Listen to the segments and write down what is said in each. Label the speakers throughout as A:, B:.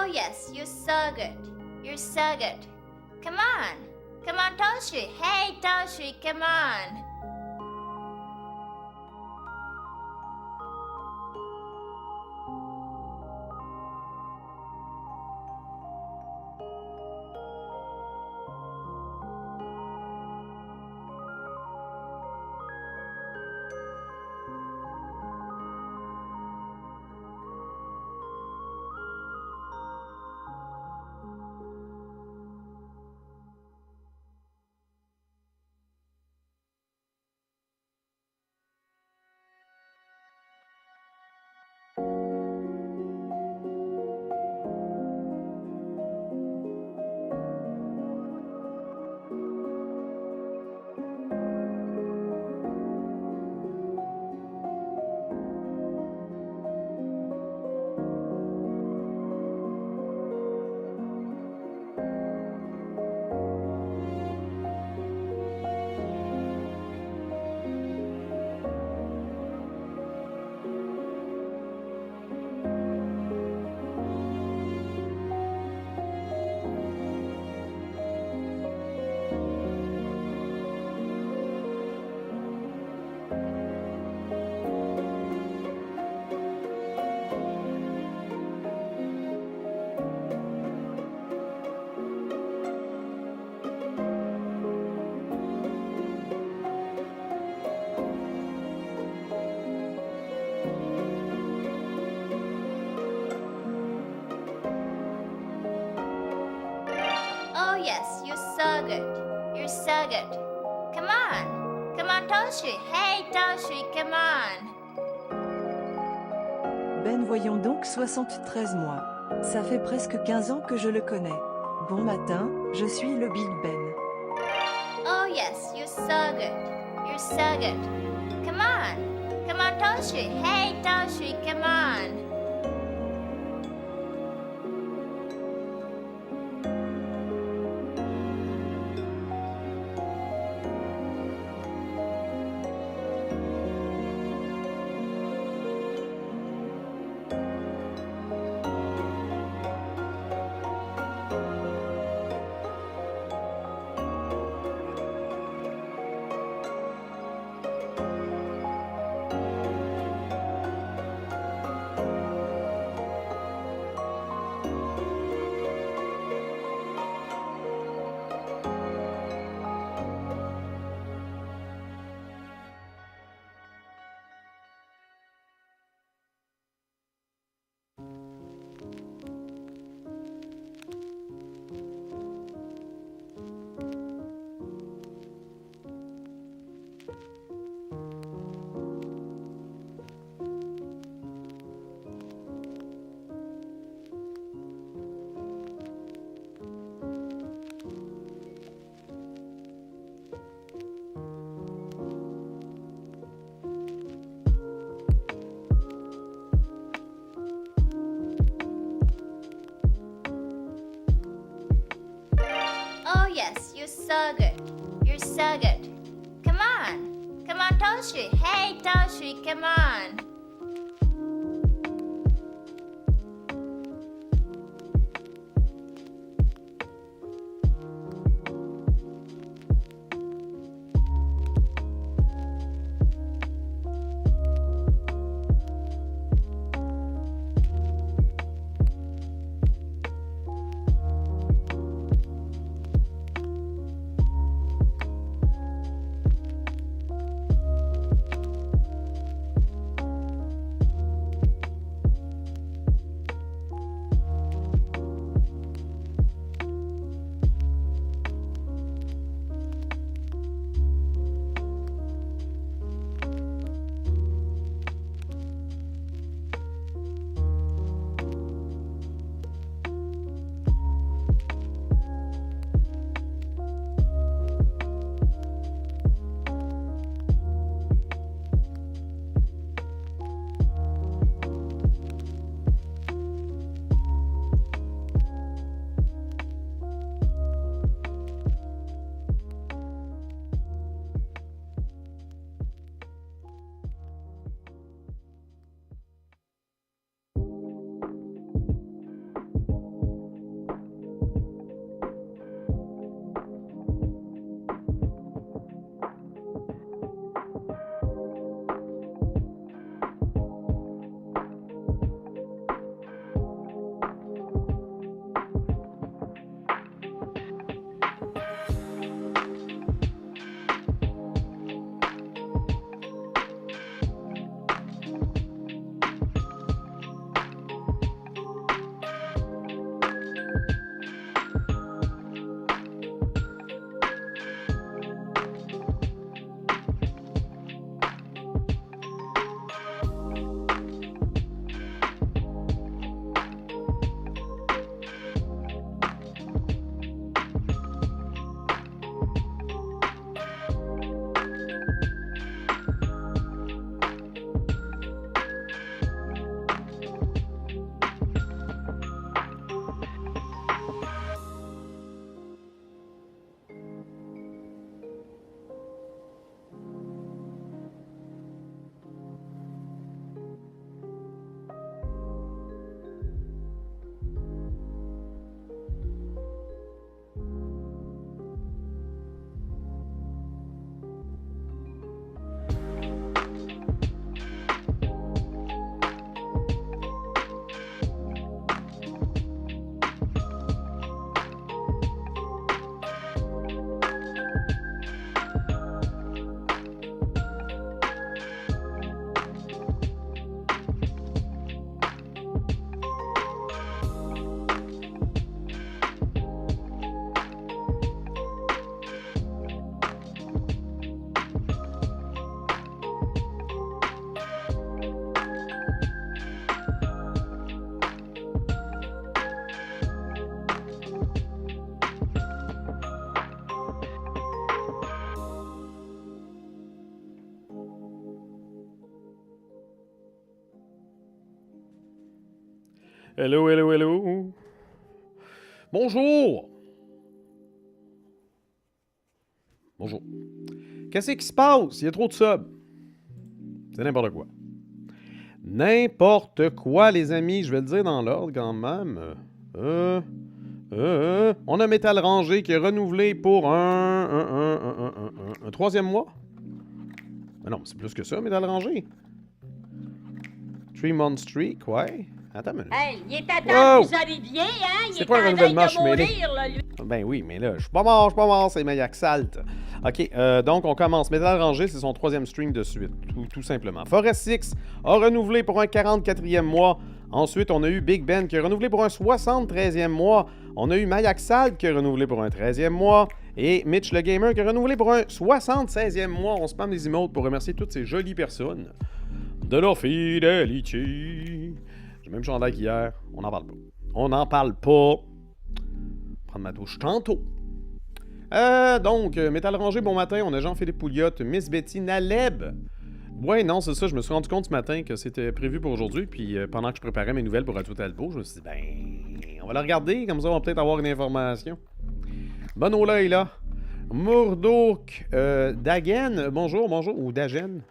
A: yes, you're so good. You're so good. Come on. Come on, Toshi. Hey, Toshi, come on. Oh yes, you're so good. You're so good. Come on. Come on, Toshi. Hey, Toshi, come on.
B: Ben voyons donc 73 mois. Ça fait presque 15 ans que je le connais. Bon matin, je suis le Big Ben.
A: Oh yes, you're so good. You're so good. Come on. Come on, Toshi. Hey, Toshi, come on. Oh yes, you're so good. You're so good. Come on. Come on, Toshi. Hey, Toshi, come on.
C: Hello, hello, hello. Bonjour. Bonjour. Qu'est-ce qui se passe? Il y a trop de subs. C'est n'importe quoi. N'importe quoi, les amis. Je vais le dire dans l'ordre quand même. On a Métal Rangé qui est renouvelé pour un troisième mois. Mais non, c'est plus que ça, Métal Rangé. 3-month streak, ouais. Attends une minute.
D: Hey, il est à temps que vous arriviez, hein?
C: C'est quoi le
D: en train
C: renouvellement,
D: de
C: je suis mêlé?
D: mourir, là, lui.
C: Ben oui, mais là, je suis pas mort, c'est Mayak Salt. OK, donc on commence. Métal Rangé, c'est son troisième stream de suite, tout simplement. Forest 6 a renouvelé pour un 44e mois. Ensuite, on a eu Big Ben qui a renouvelé pour un 73e mois. On a eu Mayak Salt qui a renouvelé pour un 13e mois. Et Mitch le Gamer qui a renouvelé pour un 76e mois. On spam des emotes pour remercier toutes ces jolies personnes de leur fidélité. J'ai même chandail qu'hier. On n'en parle pas. On n'en parle pas. Prendre ma douche tantôt. Donc, Métal Rangé, bon matin. On a Jean-Philippe Pouliot, Miss Betty Naleb. Ouais, non, c'est ça. Je me suis rendu compte ce matin que c'était prévu pour aujourd'hui. Puis pendant que je préparais mes nouvelles pour Radio Talbot, je me suis dit, ben, on va la regarder. Comme ça, on va peut-être avoir une information. Bonola est là. Murdoch Dagen. Bonjour. Ou Dagen.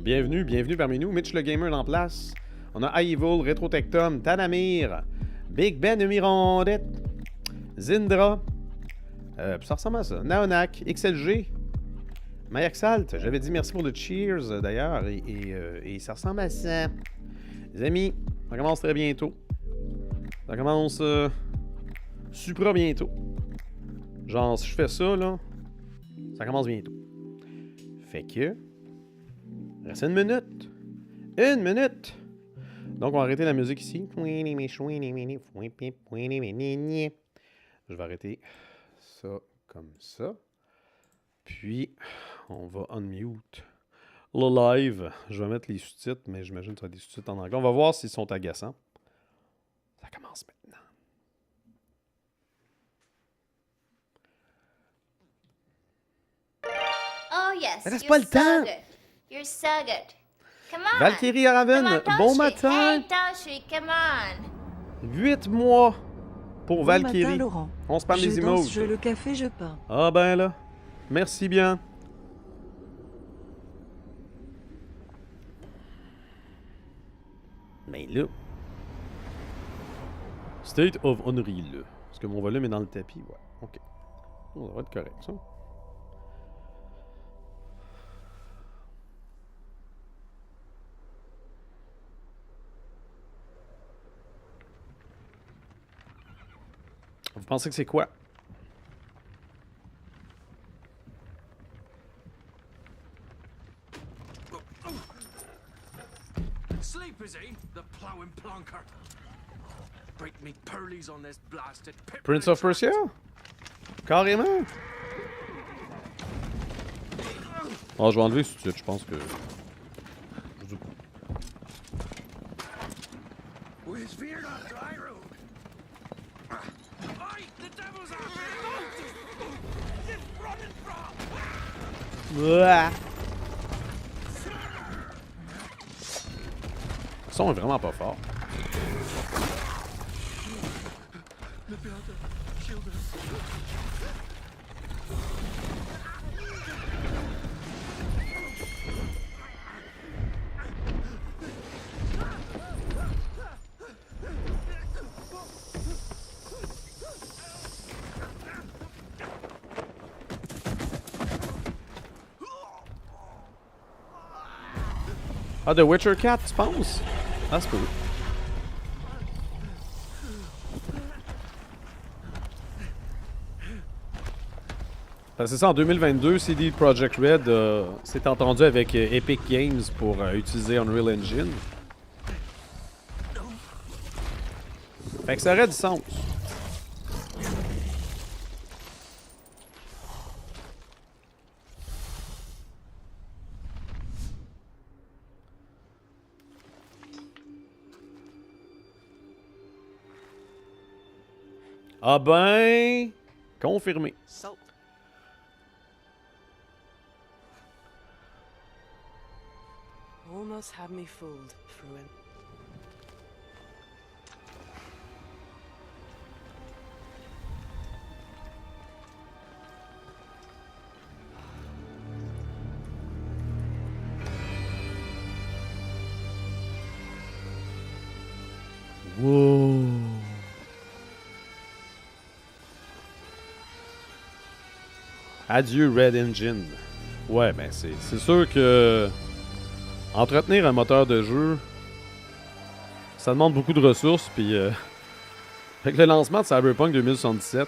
C: Bienvenue parmi nous. Mitch le Gamer en place. On a Evil, Retrotectum, Tanamir, Big Ben de Mirandette, Zindra. Ça ressemble à ça. Naonak, XLG, Mayak Salt. J'avais dit merci pour le cheers d'ailleurs. Et ça ressemble à ça. Les amis, ça commence très bientôt. Ça commence supra bientôt. Genre, si je fais ça, là, ça commence bientôt. Fait que... Reste une minute. Une minute. Donc, on va arrêter la musique ici. Je vais arrêter ça comme ça. Puis, on va unmute le live. Je vais mettre les sous-titres, mais j'imagine que ça va être des sous-titres en anglais. On va voir s'ils sont agaçants. Ça commence maintenant.
A: Oh yes,
C: Mais laisse
A: you're
C: pas le
A: so
C: temps.
A: good. You're so good. Come on.
C: Valkyrie
A: Come
C: Raven,
A: on,
C: bon
A: Toshi.
C: matin.
A: Hey, Toshi, come on.
C: 8 mois pour
B: Bon
C: Valkyrie.
B: matin, Laurent.
C: On se parle des
B: Je danse,
C: emotes.
B: je le café, je peins.
C: Ah ben là. Merci bien. Mais là. State of Unreal. Est-ce que mon volume est dans le tapis? Ouais. OK. Ça va être correct, ça. Vous pensez que c'est quoi?
E: Sleep is he? The plowing plonker. Break me pearlies on this blasted pip.
C: Prince of Persia? Carrément? Ah, je vais enlever tout de suite, je pense que...
E: Where's Fear not dry road? Aye, the devil's after the This running from.
C: Ouah. Le son est vraiment pas fort. Ah, The Witcher 4, tu penses? Ah, c'est cool. C'est ça, en 2022, CD Projekt Red s'est entendu avec Epic Games pour utiliser Unreal Engine. Fait que ça aurait du sens. Ah ben... Confirmé.
E: So,
F: Almost had me fooled, Fruin.
C: Wow. Adieu Red Engine. Ouais, ben c'est sûr que entretenir un moteur de jeu, ça demande beaucoup de ressources. Puis avec le lancement de Cyberpunk 2077,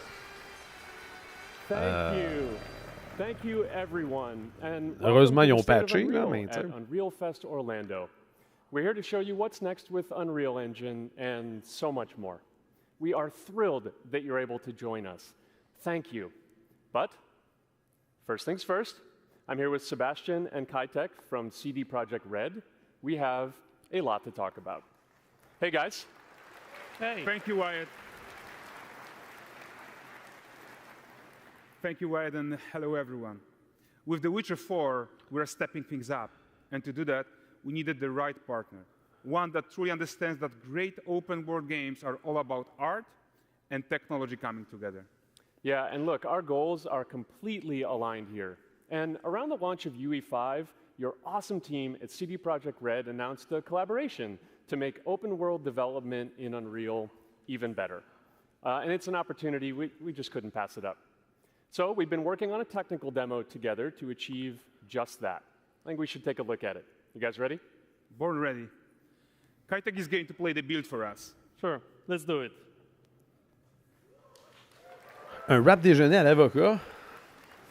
F: Thank you, everyone. And
C: heureusement, ils ont
F: welcome to the
C: patché,
F: State
C: là,
F: of
C: mais
F: Unreal
C: tu sais.
F: at Unreal Fest Orlando. We're here to show you what's next with Unreal Engine and so much more. We are thrilled that you're able to join us. Thank you. But first things first, I'm here with Sebastian and Kitek from CD Projekt Red. We have a lot to talk about. Hey, guys.
G: Hey. Thank you, Wyatt. Thank you, Wyatt, and hello, everyone. With The Witcher 4, we're stepping things up. And to do that, we needed the right partner. One that truly understands that great open-world games are all about art and technology coming together.
F: Yeah, and look, our goals are completely aligned here. And around the launch of UE5, your awesome team at CD Projekt Red announced a collaboration to make open-world development in Unreal even better. And it's an opportunity, we just couldn't pass it up. So we've been working on a technical demo together to achieve just that. I think we should take a look at it. You guys ready?
G: Born ready. Kitek is going to play the build for us.
H: Sure, let's do it.
C: Un rap déjeuner à l'avocat?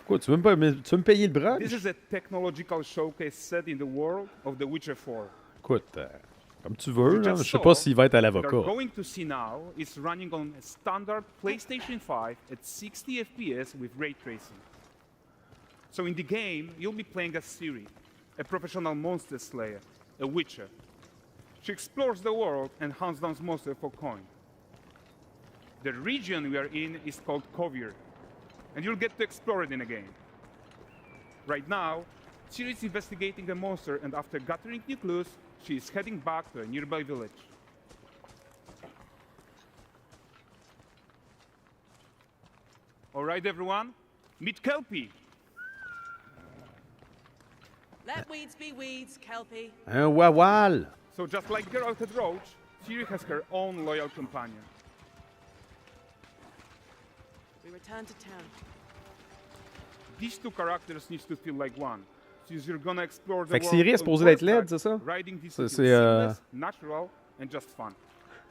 C: Quoi, tu veux me payer le brunch?
G: This is a technological showcase set in the world of The Witcher 4.
C: Écoute, comme tu veux, là, je sais pas s'il va être à
G: What
C: l'avocat.
G: you're going to see now is running on a standard PlayStation 5 at 60 FPS with ray tracing. So in the game, you'll be playing as Ciri, a professional monster slayer, a witcher. She explores the world and hunts down monsters for coin. The region we are in is called Kovir, and you'll get to explore it in a game. Right now, Ciri is investigating a monster, and after gathering new clues, she is heading back to a nearby village. All right, everyone, meet Kelpie.
I: Let weeds be weeds, Kelpie.
C: Un wawal!
G: So just like Geralt and Roach, Ciri has her own loyal companion.
I: We return to town.
G: These two characters need to feel like one. Since you're gonna explore the
C: Fait que
G: world
C: Ciri est
G: on
C: supposée d'être
G: horseback,
C: laide, c'est ça?
G: riding this
C: Ça,
G: is
C: c'est,
G: seamless, natural, and just fun.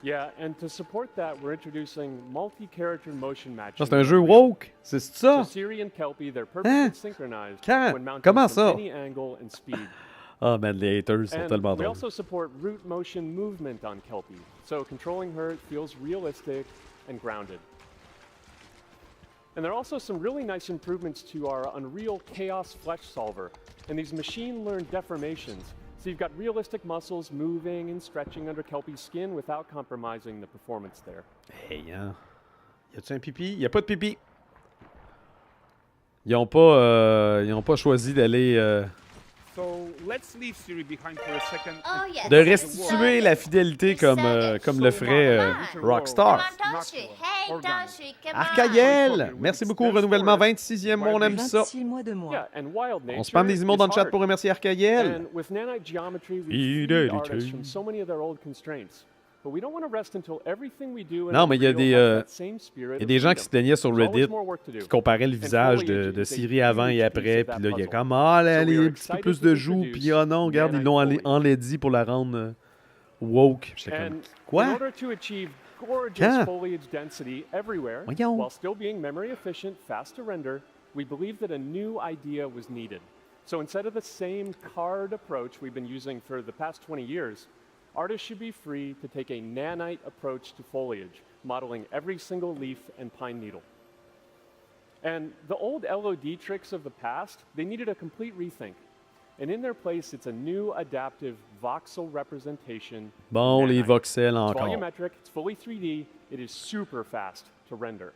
F: Yeah, and to support that, we're introducing multi-character motion matching.
C: Ça, c'est un jeu woke? C'est ça?
F: So Ciri and Kelpie, they're perfectly synchronized
C: Quand?
F: when mounted
C: Comment
F: from
C: ça?
F: any angle and speed.
C: Ah, man, les haters sont
F: And
C: tellement
F: we
C: drôles.
F: also support root motion movement on Kelpie, so controlling her feels realistic and grounded. And there are also some really nice improvements to our Unreal Chaos Flesh Solver and these machine-learned deformations. So you've got realistic muscles moving and stretching under Kelpie's skin without compromising the performance there.
C: Hey, hein? Y a-tu un pipi? Y a pas de pipi. Ils ont pas choisi d'aller...
G: So let's leave Ciri behind for a second.
A: Oh, yes.
C: de restituer la fidélité comme le ferait Rockstar.
A: Come on, Toshi. Hey, Toshi, come on.
C: Arcaïel! Merci beaucoup, renouvellement 26e, on aime ça.
B: 26 mois de moi.
F: Yeah, and wild nature
C: On spam des emotes dans le
F: is
C: chat
F: hard.
C: pour remercier Arcaïel.
F: And with nanite geometry, we
C: Fidélité.
F: free artists from so many of their old constraints. But we don't want to rest until everything we do in
C: Non, mais il y a
F: Unreal has that same spirit
C: Il y a
F: of
C: des gens qui se
F: freedom.
C: plaignaient sur
F: There's always
C: Reddit,
F: more work to do.
C: qui comparaient le visage de Ciri avant et après, puis là, il y a comme, ah, là, elle a un petit peu plus de joues, puis ah non, regarde, ils l'ont enlaidi pour la rendre woke. J'étais comme,
F: And in
C: quoi?
F: order to achieve gorgeous
C: Quand?
F: foliage density everywhere,
C: Voyons.
F: while still being memory efficient, fast to render, we believe that a new idea was needed. So instead of the same card approach we've been using for the past 20 years, artists should be free to take a nanite approach to foliage, modeling every single leaf and pine needle. And the old LOD tricks of the past, they needed a complete rethink. And in their place, it's a new adaptive voxel representation.
C: Bon, les
F: nanite.
C: voxels
F: It's
C: encore.
F: volumetric, it's fully 3D, it is super fast to render.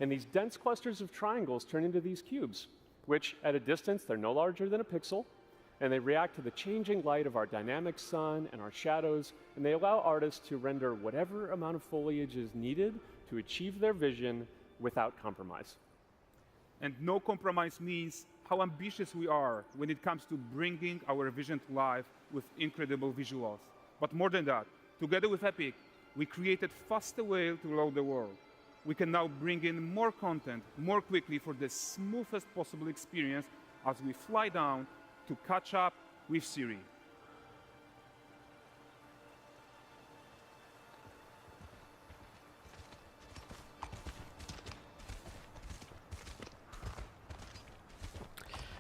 F: And these dense clusters of triangles turn into these cubes, which at a distance, they're no larger than a pixel, and they react to the changing light of our dynamic sun and our shadows, and they allow artists to render whatever amount of foliage is needed to achieve their vision without compromise.
G: And no compromise means how ambitious we are when it comes to bringing our vision to life with incredible visuals. But more than that, together with Epic, we created faster way to load the world. We can now bring in more content more quickly for the smoothest possible experience as we fly down to catch up with Siri.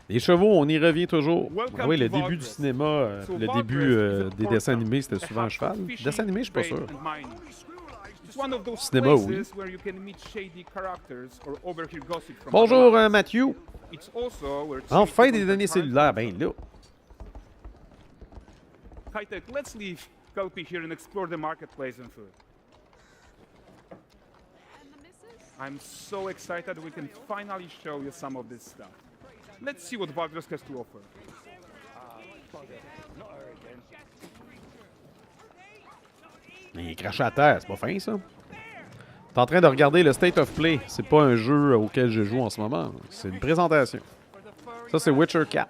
C: Les chevaux, on y revient toujours.
G: Welcome
C: Ah oui, le
G: to
C: début du
G: Valgress.
C: cinéma,
G: So
C: le
G: Valgress
C: début
G: is a
C: des
G: port
C: dessins
G: town.
C: animés, c'était
G: A
C: souvent un
G: hub
C: cheval.
G: for fishing,
C: Dessin animé, je suis pas
G: trade
C: sûr.
G: and mining. It's one of those
C: Cinéma, oui.
G: places where you can meet shady characters or overhear gossip from
C: Bonjour,
G: other lives.
C: Mathieu.
G: It's also where
C: Enfin,
G: Siri
C: des
G: can
C: données
G: contact
C: cellulaires. Ben là.
G: High-tech, let's leave Kelpie here and explore the marketplace and food. I'm so excited we can finally show you some of this stuff. Let's see what Valgress has to offer.
C: Il crache à terre, c'est pas fin ça. T'es en train de regarder le State of Play. C'est pas un jeu auquel je joue en ce moment. C'est une présentation. Ça, c'est Witcher 4.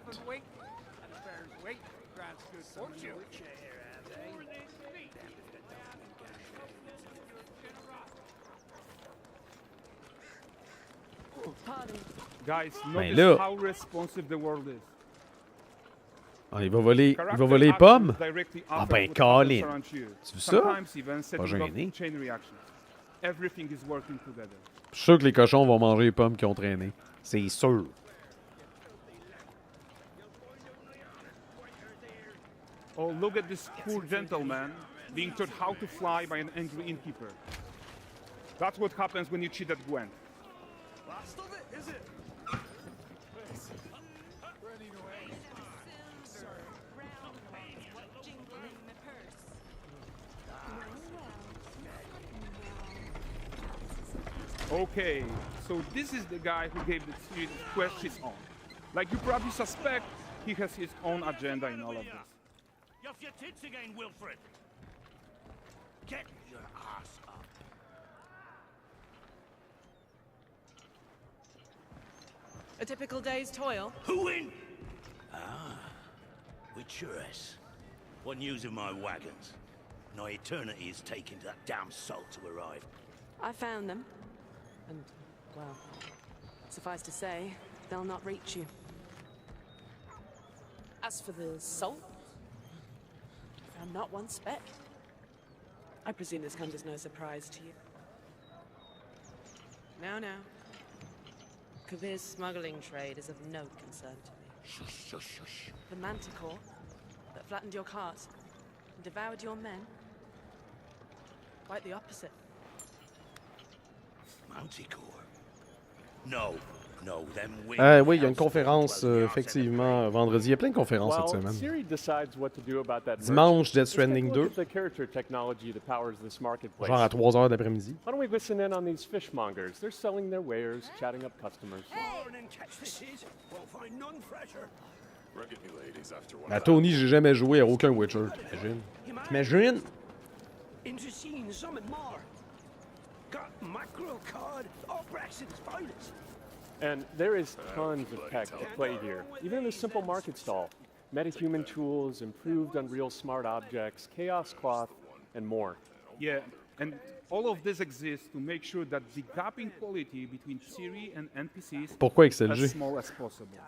G: Guys,
C: Ben
G: notice
C: là.
G: how responsive the world is.
C: Ah, il va voler les
G: Character
C: pommes.
G: actions directly
C: Ah
G: after
C: ben,
G: what
C: Colin.
G: happens around you.
C: Tu veux ça?
G: Sometimes even
C: Pas
G: setting
C: gêné.
G: off chain reactions. Everything is working together.
C: Je suis sûr que les cochons vont manger les pommes qui ont traîné. C'est sûr.
G: Oh, look at this poor gentleman being taught how to fly by an angry innkeeper. That's what happens when you cheat at Gwent. Okay, so this is the guy who gave the series quest his own. Like you probably suspect, he has his own agenda in all of this.
E: You're off your tits again, Wilfred. Get your ass up.
I: A typical day's toil.
H: Who in? Ah, Witcheress. What news of my wagons? No eternity is taking that damn salt to arrive.
I: I found them. And, well, suffice to say, they'll not reach you. As for the salt, found not one speck. I presume this comes as no surprise to you. Now. Kabir's smuggling trade is of no concern to me.
H: Shush, shush, shush.
I: The manticore that flattened your cart and devoured your men? Quite the opposite.
H: Manticore? No, them wings.
C: Oui, il y a une conférence, effectivement, vendredi. Il y a plein de conférences cette
F: While
C: semaine.
F: Siri decides what to do about that
C: Dimanche,
F: merchant,
C: Death
F: let's take a
C: Stranding
F: look
C: 2.
F: at the character technology that powers this marketplace.
C: Genre à 3 heures d'après-midi.
F: Why don't we listen in on these fishmongers? They're selling their wares, chatting up customers.
C: À Tony, j'ai jamais joué à aucun Witcher. T'imagines?
E: Into seeing something more. Got mackerel cod, all Brexit's finest.
F: And there is tons of tech to play here, even in this simple market stall. Metahuman tools, improved Unreal smart objects, chaos cloth, and more.
G: Yeah, and all of this exists to make sure that the gap in quality between Siri and NPCs
C: Pourquoi
G: is
C: XLG?
G: as small as possible.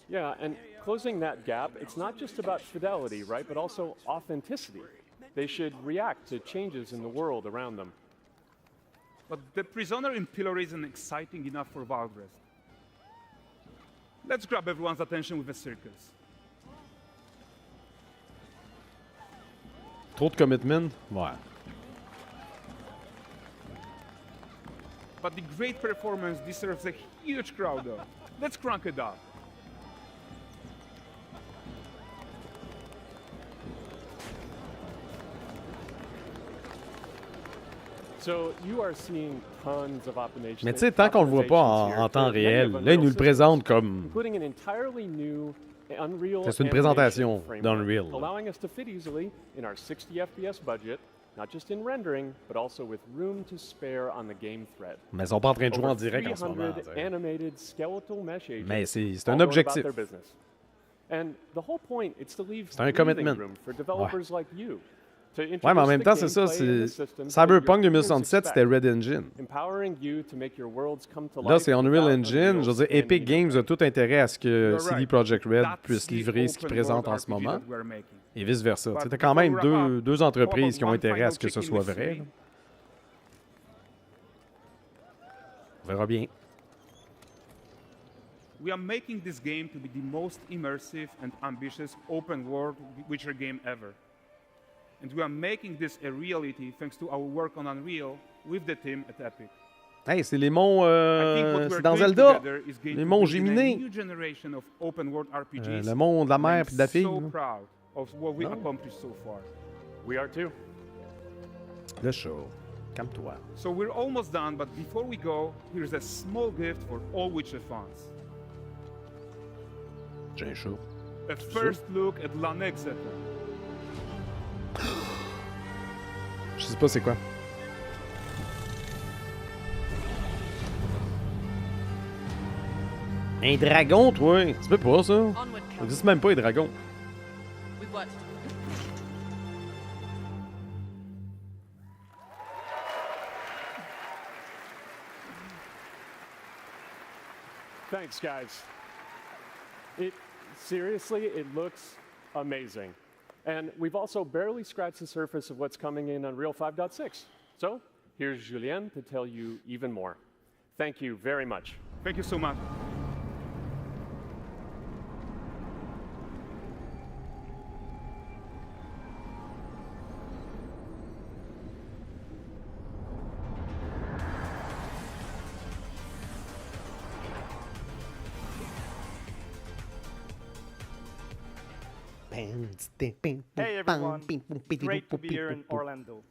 F: Yeah, and closing that gap, it's not just about fidelity, right, but also authenticity. They should react to changes in the world around them.
G: But the prisoner in Pillory isn't exciting enough for Valgress. Let's grab everyone's attention with a circus.
C: Trop de commitment? Ouais.
G: But the great performance deserves a huge crowd though. Let's crank it up.
F: So you are seeing tons of optimization.
C: Mais tu sais, tant qu'on le voit pas en temps réel, là, il nous le présente comme...
F: Including an entirely new Unreal
C: C'est une
F: animation
C: présentation
F: framework,
C: d'Unreal.
F: allowing us to fit easily in our 60 FPS budget, not just in rendering, but also with room to spare on the game thread.
C: Mais ils sont pas en train de jouer en
F: Over
C: direct en ce moment.
F: 300 animated skeletal mesh agents,
C: Mais c'est
F: all
C: un
F: going
C: objectif.
F: about their business. And the whole point is to leave
C: C'est un
F: breathing
C: commitment.
F: room for developers like you to
C: Ouais, mais en
F: introduce
C: même
F: the
C: temps, c'est ça.
F: gameplay and the
C: C'est
F: systems that
C: Cyberpunk
F: your viewers
C: 2077, c'était
F: expect,
C: Red Engine.
F: empowering you to make your worlds come to
C: Là,
F: life
C: c'est Unreal
F: without
C: Engine.
F: Unreal
C: Je veux dire,
F: skin
C: Epic Games a
F: interface.
C: tout intérêt à ce que
G: You're
C: CD
G: right.
C: Projekt Red
G: That's
C: puisse
G: the
C: livrer ce qu'il
G: open
C: présente
G: world
C: en ce
G: RPG
C: moment.
G: that we're making.
C: Et vice-versa.
G: But
C: C'était quand même
G: before we wrap up,
C: deux entreprises qui ont
G: one
C: intérêt à ce que
G: final
C: ce soit
G: checklist
C: vrai.
G: today.
C: On verra bien.
G: We are making this game to be the most immersive and ambitious open world Witcher game ever. And we are making this a reality thanks to our work on Unreal with the team at Epic.
C: Hey, c'est les monts.
G: I think what
C: C'est
G: we're
C: dans
G: doing
C: Zelda.
G: together is going
C: Les
G: to
C: monts
G: build in a
C: Géminés.
G: new generation of open world RPGs.
C: Le mont de la
G: and
C: mère
G: I'm
C: puis de la fille.
G: so
C: là.
G: proud of what we
C: Non.
G: accomplished so far.
F: We are too.
C: Le show. Calme-toi.
G: So we're almost done, but before we go, here's a small gift for all Witcher fans.
C: J'ai un show.
G: A first look at l'Annexeter.
C: Je sais pas c'est quoi. Un dragon, toi? Tu peux pas, ça?
I: Onward,
C: Ça
I: come.
C: existe même pas, les dragons.
I: We've worked.
F: Thanks, guys. Seriously, it looks amazing. And we've also barely scratched the surface of what's coming in Unreal 5.6. So here's Julien to tell you even more. Thank you very much.
G: Thank you so much.
J: Hey everyone, great to be here in Orlando.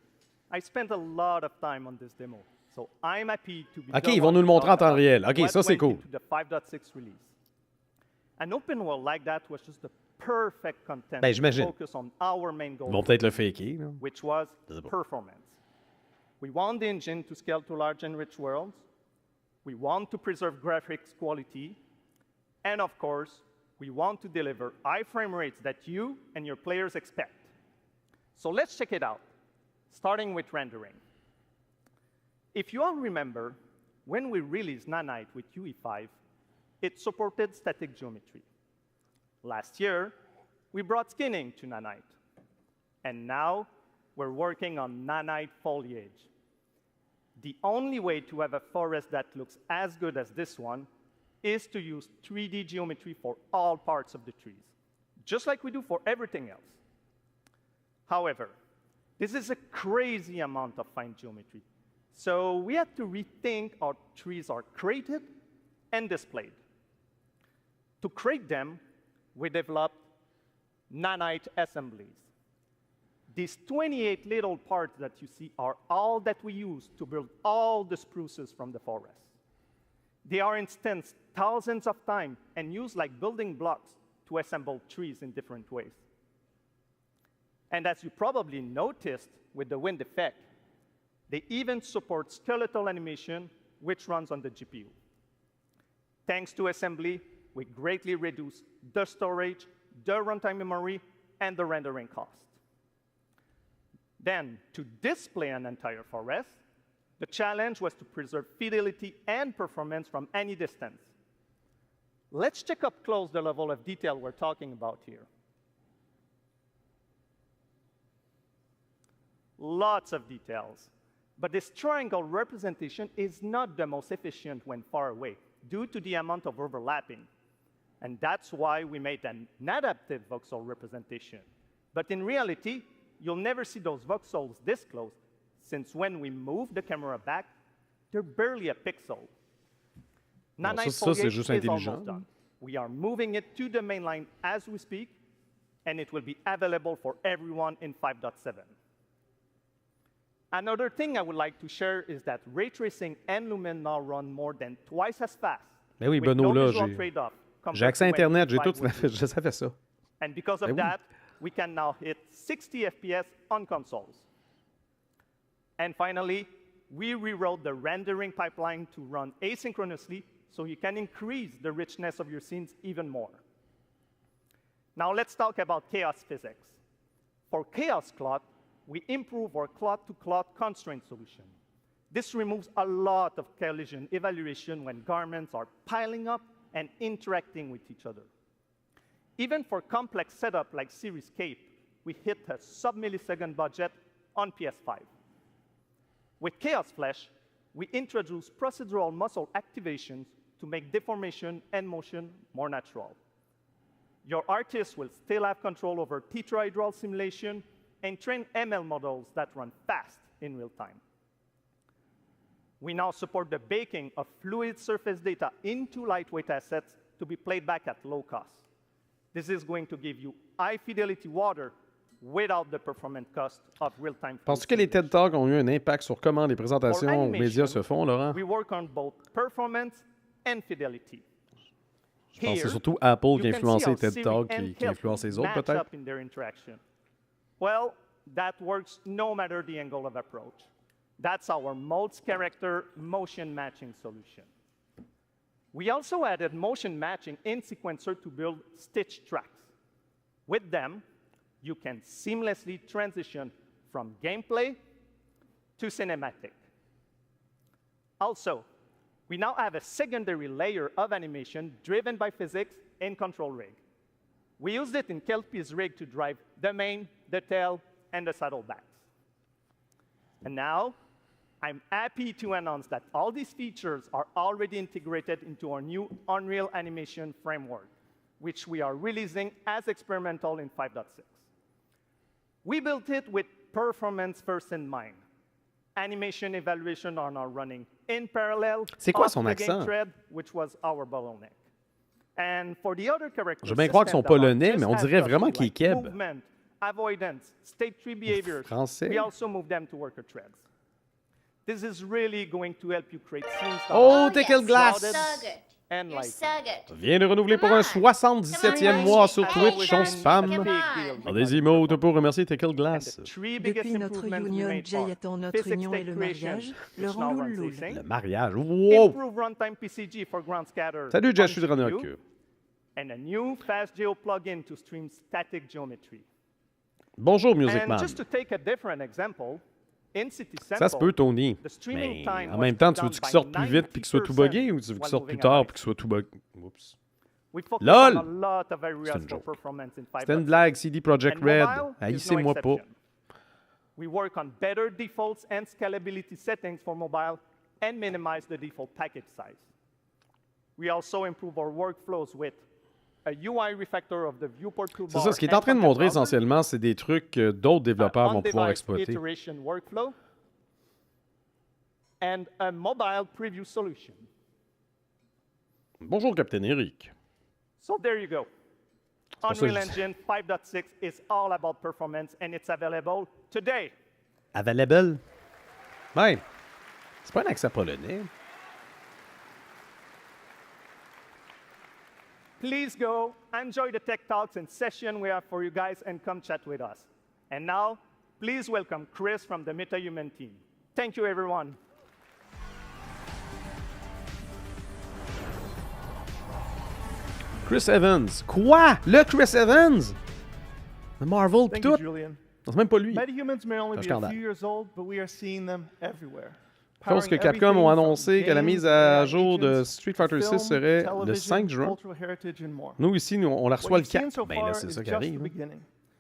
J: I spent a lot of time on this demo, so I'm happy to be
C: Ok,
J: the
C: ils vont
J: one
C: nous
J: to
C: le montrer en
J: talk
C: temps
J: about
C: réel. Ok,
J: what
C: ça c'est
J: went
C: cool.
J: into the 5.6 release. An open world like that was just the perfect content
C: Ben,
J: to
C: j'imagine.
J: focus on our main goal,
C: Ils vont peut-être le faker. Là.
J: which was
C: Je sais pas.
J: performance. We want the engine to scale to large and rich worlds. We want to preserve graphics quality. And of course, we want to deliver high frame rates that you and your players expect. So let's check it out, starting with rendering. If you all remember, when we released Nanite with UE5, it supported static geometry. Last year, we brought skinning to Nanite. And now, we're working on Nanite foliage. The only way to have a forest that looks as good as this one is to use 3D geometry for all parts of the trees, just like we do for everything else. However, this is a crazy amount of fine geometry, so we had to rethink how trees are created and displayed. To create them, we developed Nanite assemblies. These 28 little parts that you see are all that we use to build all the spruces from the forest. They are instanced thousands of times and used like building blocks to assemble trees in different ways. And as you probably noticed with the wind effect, they even support skeletal animation, which runs on the GPU. Thanks to assembly, we greatly reduce the storage, the runtime memory, and the rendering cost. Then, to display an entire forest, the challenge was to preserve fidelity and performance from any distance. Let's check up close the level of detail we're talking about here. Lots of details. But this triangle representation is not the most efficient when far away, due to the amount of overlapping. And that's why we made an adaptive voxel representation. But in reality, you'll never see those voxels this close, since when we move the camera back, they're barely a pixel. Nanite
C: ça, c'est
J: foliage
C: juste
J: is
C: intelligent.
J: almost done. We are moving it to the main line as we speak, and it will be available for everyone in 5.7. Another thing I would like to share is that ray tracing and Lumen now run more than twice as fast.
C: Ben oui,
J: with
C: Benoît,
J: no
C: là,
J: visual trade-off
C: j'ai accès à
J: compared to when
C: Internet, j'ai tout.
J: UE5 was
C: Je savais ça.
J: And because of
C: Ben oui.
J: that, we can now hit 60 FPS on consoles. And finally, we rewrote the rendering pipeline to run asynchronously so you can increase the richness of your scenes even more. Now let's talk about chaos physics. For chaos cloth, we improve our cloth-to-cloth constraint solution. This removes a lot of collision evaluation when garments are piling up and interacting with each other. Even for complex setup like Series Cape, we hit a sub-millisecond budget on PS5. With Chaos Flesh, we introduce procedural muscle activations to make deformation and motion more natural. Your artist will still have control over tetrahedral simulation and train ML models that run fast in real time. We now support the baking of fluid surface data into lightweight assets to be played back at low cost. This is going to give you high-fidelity water without the performance cost of real-time.
C: Penses-tu que les TED Talks ont eu un impact sur comment les présentations aux médias se font, Laurent?
J: We work on both performance and fidelity.
C: Je pense que c'est surtout Apple qui a influencé les TED Talks qui influence les autres, peut-être?
J: Well, that works no matter the angle of approach. That's our Modes Character motion matching solution. We also added motion matching in Sequencer to build stitch tracks. With them, you can seamlessly transition from gameplay to cinematic. Also, we now have a secondary layer of animation driven by physics in Control Rig. We used it in Kelpie's rig to drive the mane, the tail, and the saddlebacks. And now, I'm happy to announce that all these features are already integrated into our new Unreal Animation framework, which we are releasing as experimental in 5.6. We built it with performance first in mind. Animation evaluation are now running in parallel.
C: C'est quoi son accent?
J: Thread, which was our bottleneck. And for the other characters,
C: je veux bien croire qu'ils sont polonais, mais on dirait vraiment qu'ils keb.
J: Movement, avoidance, state tree behaviors.
C: Français.
J: We also move them to worker threads. This is really going to help you create scenes.
C: Oh, Tickle Glass!
J: And like
C: vient de renouveler pour un 77e mois sur Twitch son spam. Des emotes pour remercier Tickle Glass.
B: Depuis notre union, Jay attend notre union et le mariage. Laurent loulou.
C: Le mariage, wow! Salut, Jay, je suis Dranoc.
J: And a new FastGeo plugin to stream static geometry.
C: Bonjour, Music
J: And
C: Man.
J: just to take a different example,
C: ça se peut, Tony. Mais en même temps, tu veux-tu qu'il sorte plus vite puis qu'il soit tout buggé ou tu veux qu'il sorte plus tard puis qu'il soit tout buggé? Oups. LOL! C'est une joke. C'était une blague, CD Projekt Red. Haïssez-moi pas.
J: We work on better defaults and scalability settings for mobile and minimize the default package size. We also improve our workflows with a UI refactor of the viewport toolbar.
C: C'est ça, ce qu'il est en train de montrer essentiellement, c'est des trucs que d'autres développeurs vont pouvoir exploiter.
J: Workflow and a mobile preview solution.
C: Bonjour, Capitaine Eric.
J: So there you go. Unreal Engine 5.6 is all about performance and it's available today.
C: Available? Ouais. C'est pas un accent polonais.
J: Please go, enjoy the tech talks and session we have for you guys and come chat with us. And now, please welcome Chris from the MetaHuman team. Thank you, everyone.
C: Chris Evans. Quoi? Le Chris Evans? The Marvel pis tout? C'est même pas lui.
K: MetaHumans may only be a few years old, but we are seeing them everywhere.
C: Je pense que Capcom ont annoncé que la mise à jour de Street Fighter 6 serait le 5 juin. Nous, ici, on la reçoit le 4. Ben là, c'est ça qui arrive.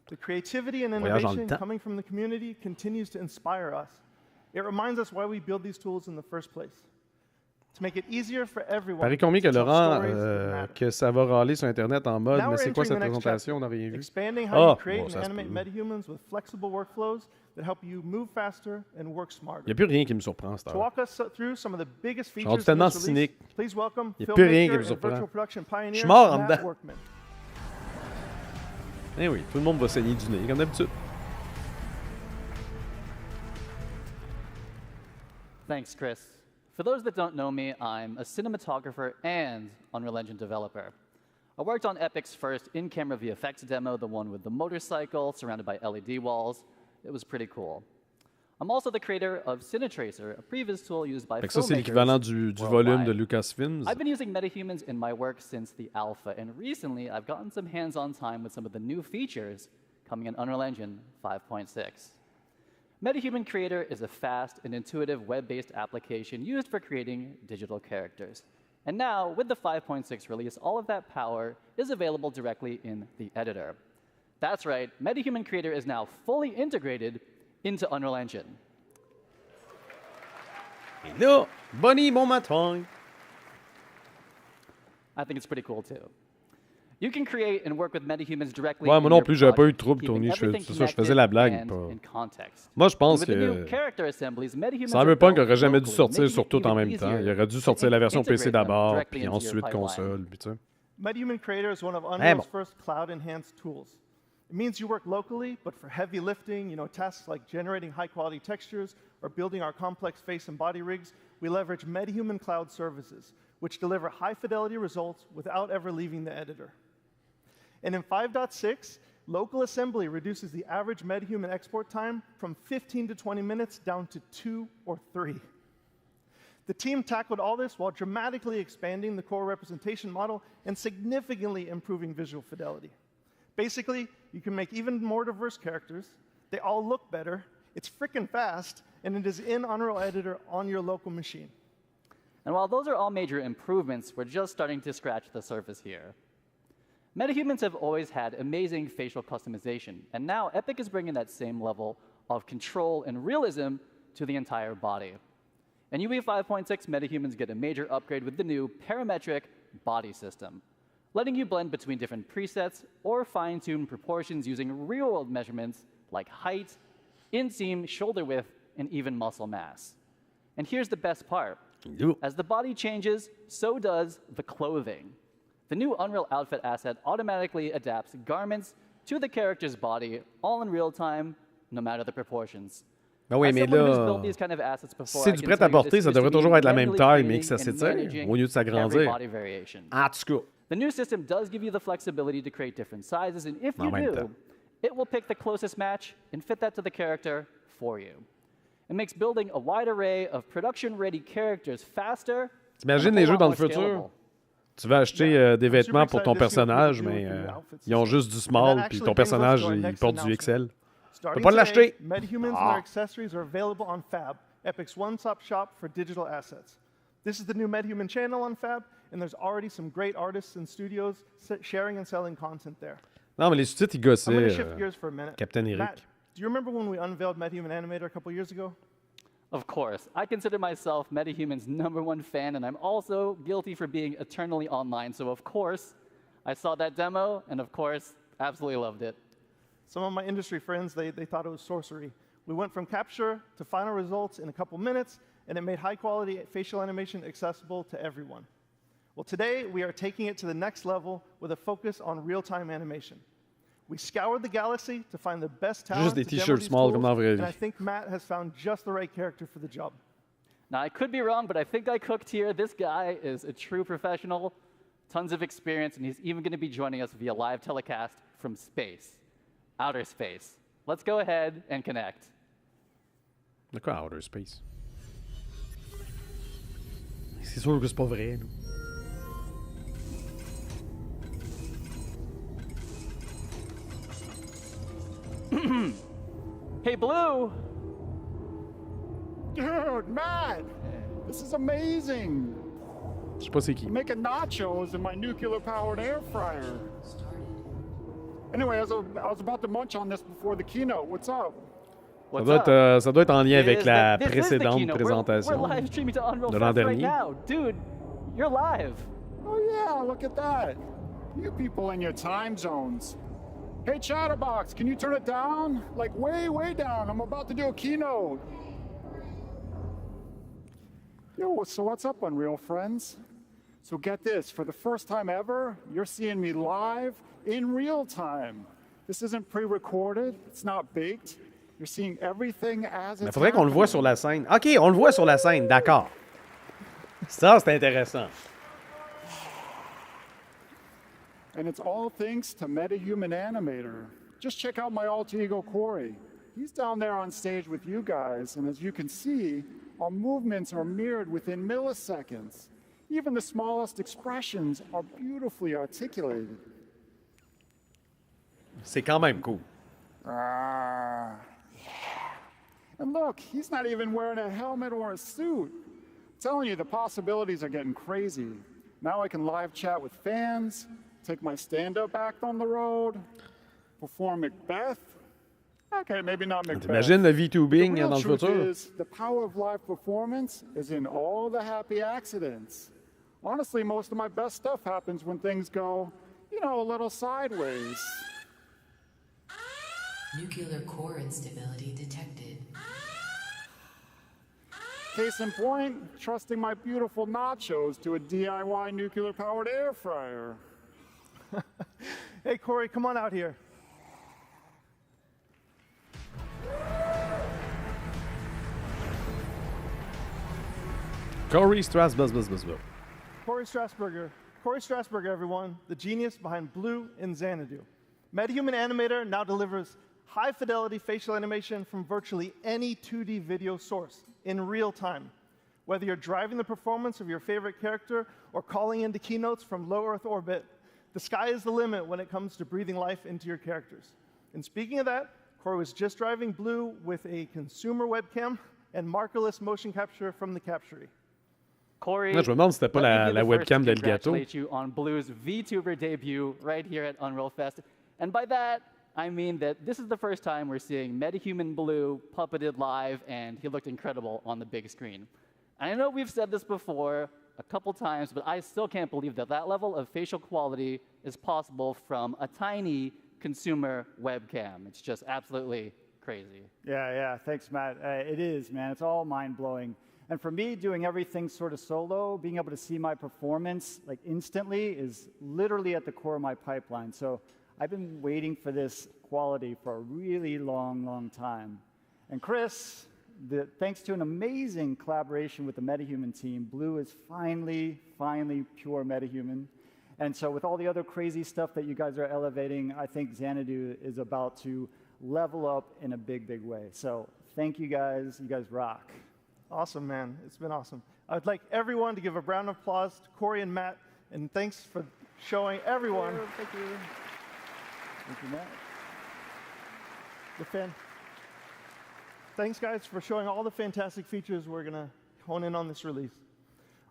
K: The creativity and
C: Voyage dans le
K: innovation
C: temps.
K: coming from the community continues to inspire us. It reminds us why we build these tools in the first place. To make it easier for everyone.
C: Parie combien que
K: to tell
C: Laurent,
K: stories that matter.
C: que ça va râler sur Internet en mode,
K: Now
C: mais
K: we're
C: c'est quoi
K: entering
C: cette
K: the next
C: présentation? On
K: chapter,
C: n'a rien vu.
K: Expanding how you create
C: bon,
K: and
C: ça se
K: animate
C: peut.
K: metahumans with flexible workflows that help you move faster and work
C: Il
K: smarter.
C: n'y a plus rien qui me surprend à cette
K: To
C: heure.
K: walk us through some of the biggest
C: Je suis rendu
K: features
C: tellement
K: in this release,
C: cynique.
K: please welcome
C: Il n'y a plus rien qui
K: filmmaker
C: me
K: and
C: surprend.
K: virtual production
C: Je
K: pioneer
C: suis mort en
K: Matt
C: dedans.
K: Workman.
C: Eh oui, tout le monde va saigner du nez, comme d'habitude.
L: Thanks, Chris. For those that don't know me, I'm a cinematographer and Unreal Engine developer. I worked on Epic's first in-camera VFX demo, the one with the motorcycle surrounded by LED walls. It was pretty cool. I'm also the creator of Cinetracer, a previous tool used by
C: Fait que ça, c'est
L: filmmakers
C: l'équivalent du volume de Lucasfilms.
L: I've been using MetaHumans in my work since the alpha, and recently I've gotten some hands-on time with some of the new features coming in Unreal Engine 5.6. MetaHuman Creator is a fast and intuitive web-based application used for creating digital characters. And now, with the 5.6 release, all of that power is available directly in the editor. That's right, MetaHuman Creator is now fully integrated into Unreal Engine.
C: Et là, Bonnie, bon matin.
L: I think it's pretty cool too. You can create and work with metahumans directly.
C: Ouais, moi
L: in
C: non
L: your
C: plus, j'avais pas eu de
L: project,
C: trouble,
L: keeping
C: Tony.
L: everything
C: C'est ça, je faisais
L: connected
C: la blague.
L: and
C: Pas...
L: in context.
C: Moi, je pense
L: With the new
C: que
L: character assemblies, metahumans are
C: Cyberpunk
L: built
C: aurait jamais dû
L: locally,
C: sortir
L: making
C: sur
L: it
C: tout en
L: even
C: même temps.
L: easier
C: Il aurait dû
L: to
C: sortir la version PC
L: integrate them
C: d'abord,
L: directly
C: puis
L: into your
C: ensuite
L: pipeline.
C: console. Puis tu sais.
K: MetaHuman Creator is one of
C: bon.
K: Unreal's first cloud-enhanced tools. It means you work locally, but for heavy lifting, tasks like generating high-quality textures or building our complex face and body rigs, we leverage MetaHuman Cloud services, which deliver high-fidelity results without ever leaving the editor. And in 5.6, local assembly reduces the average MetaHuman export time from 15 to 20 minutes down to 2 or 3. The team tackled all this while dramatically expanding the core representation model and significantly improving visual fidelity. Basically, you can make even more diverse characters, they all look better, it's frickin' fast, and it is in Unreal Editor on your local machine.
L: And while those are all major improvements, we're just starting to scratch the surface here. Metahumans have always had amazing facial customization, and now Epic is bringing that same level of control and realism to the entire body. In UE 5.6, metahumans get a major upgrade with the new parametric body system, letting you blend between different presets or fine-tune proportions using real-world measurements like height, inseam, shoulder width, and even muscle mass. And here's the best part. As the body changes, so does the clothing. The new Unreal Outfit asset automatically adapts garments to the character's body, all in real time, no matter the proportions.
C: Ben oui, mais là, si c'est du prêt-à-porter, ça devrait toujours être la même taille, mais que ça s'étire au lieu de s'agrandir. En tout cas.
L: The new system does give you the flexibility to create different sizes, and if you do, it will pick the closest match and fit that to the character for you. It makes building a wide array of production-ready characters faster.
C: T'imagines les jeux dans le futur? Tu vas acheter des vêtements pour ton personnage, mais ils ont juste du small, puis ton personnage, il porte du XL. Tu peux pas l'acheter.
K: MetaHumans and their accessories are available on Fab, Epic's one-stop shop for digital assets. This is the new MetaHuman channel on Fab, and there's already some great artists and studios sharing and selling content there.
C: Non, mais les sous-titres, ils gossaient.
K: I'm going to shift gears for a minute.
C: Captain Eric.
K: Matt, do you remember when we unveiled MetaHuman Animator a couple years ago?
L: Of course. I consider myself MetaHuman's #1 fan, and I'm also guilty for being eternally online. So, of course, I saw that demo, and of course, absolutely loved it.
K: Some of my industry friends, they thought it was sorcery. We went from capture to final results in a couple minutes, and it made high-quality facial animation accessible to everyone. Well, today, we are taking it to the next level with a focus on real-time animation. We scoured the galaxy to find the best talent
C: Juste des
K: to demo
C: t-shirts
K: these
C: small
K: tools,
C: comme dans la vraie
K: and I
C: vie.
K: think Matt has found just the right character for the job.
L: Now, I could be wrong, but I think I cooked here. This guy is a true professional, tons of experience, and he's even going to be joining us via live telecast from space, outer space. Let's go ahead and connect.
C: De quoi, outer space? C'est sûr que c'est pas vrai, là.
L: Hey, Blue!
M: Dude, Matt! This is amazing!
C: Je sais pas c'est qui.
M: I'm making nachos in my nuclear-powered air fryer. Anyway, I was about to munch on this before the keynote. What's up?
C: Ça doit être en lien avec la précédente présentation
L: We're live streaming to Unreal
C: de l'an
L: Fest right
C: dernier.
L: now. Dude, you're live.
M: Oh yeah, look at that. You people in your time zones. Hey, Chatterbox, can you turn it down? Like way, way down. I'm about to do a keynote. Yo, so what's up, Unreal friends? So get this, for the first time ever, you're seeing me live in real time. This isn't pre-recorded, it's not baked. You're seeing everything as
C: Il
M: it's
C: faudrait qu'on le voit sur la scène. OK, on le voit sur la scène, d'accord. Ça, c'est intéressant.
M: And it's all thanks to MetaHuman Animator. Just check out my alter ego, Corey. He's down there on stage with you guys, and as you can see, our movements are mirrored within milliseconds. Even the smallest expressions are beautifully articulated.
C: C'est quand même cool.
M: Yeah. And look, he's not even wearing a helmet or a suit. I'm telling you, the possibilities are getting crazy. Now I can live chat with fans, take my stand-up act on the road, perform Macbeth. Okay, maybe not Macbeth.
C: T'imagines le VTubing
M: The real
C: dans le
M: truth
C: futur?
M: is, the power of live performance is in all the happy accidents. Honestly, most of my best stuff happens when things go, you know, a little sideways.
N: Nuclear core instability detected.
M: Case in point, trusting my beautiful nachos to a DIY nuclear-powered air fryer.
K: Hey, Corey, come on out here.
C: Corey Strasburger.
K: Corey Strasburger, everyone, the genius behind Blue and Xanadu. MetaHuman Animator now delivers high-fidelity facial animation from virtually any 2D video source in real time. Whether you're driving the performance of your favorite character or calling into keynotes from low Earth orbit, the sky is the limit when it comes to breathing life into your characters. And speaking of that, Corey was just driving Blue with a consumer webcam and markerless motion capture from the Captury.
L: Corey,
C: Là, je me demande si c'était pas la webcam d'El Gato.
L: Congratulate you on Blue's VTuber debut right here at Unreal Fest. And by that, I mean that this is the first time we're seeing MetaHuman Blue puppeted live, and he looked incredible on the big screen. And I know we've said this before a couple times, but I still can't believe that that level of facial quality is possible from a tiny consumer webcam. It's just absolutely crazy.
O: Yeah, thanks, Matt. It is, man. It's all mind-blowing. And for me, doing everything sort of solo, being able to see my performance like instantly is literally at the core of my pipeline. So I've been waiting for this quality for a really long time. And Chris, thanks to an amazing collaboration with the MetaHuman team, Blue is finally pure MetaHuman. And so with all the other crazy stuff that you guys are elevating, I think Xanadu is about to level up in a big way. So thank you guys. You guys rock.
K: Awesome, man. It's been awesome. I'd like everyone to give a round of applause to Corey and Matt, and thanks for showing everyone.
O: Thank you. Thank you, Matt.
K: Thanks, guys, for showing all the fantastic features we're going to hone in on this release.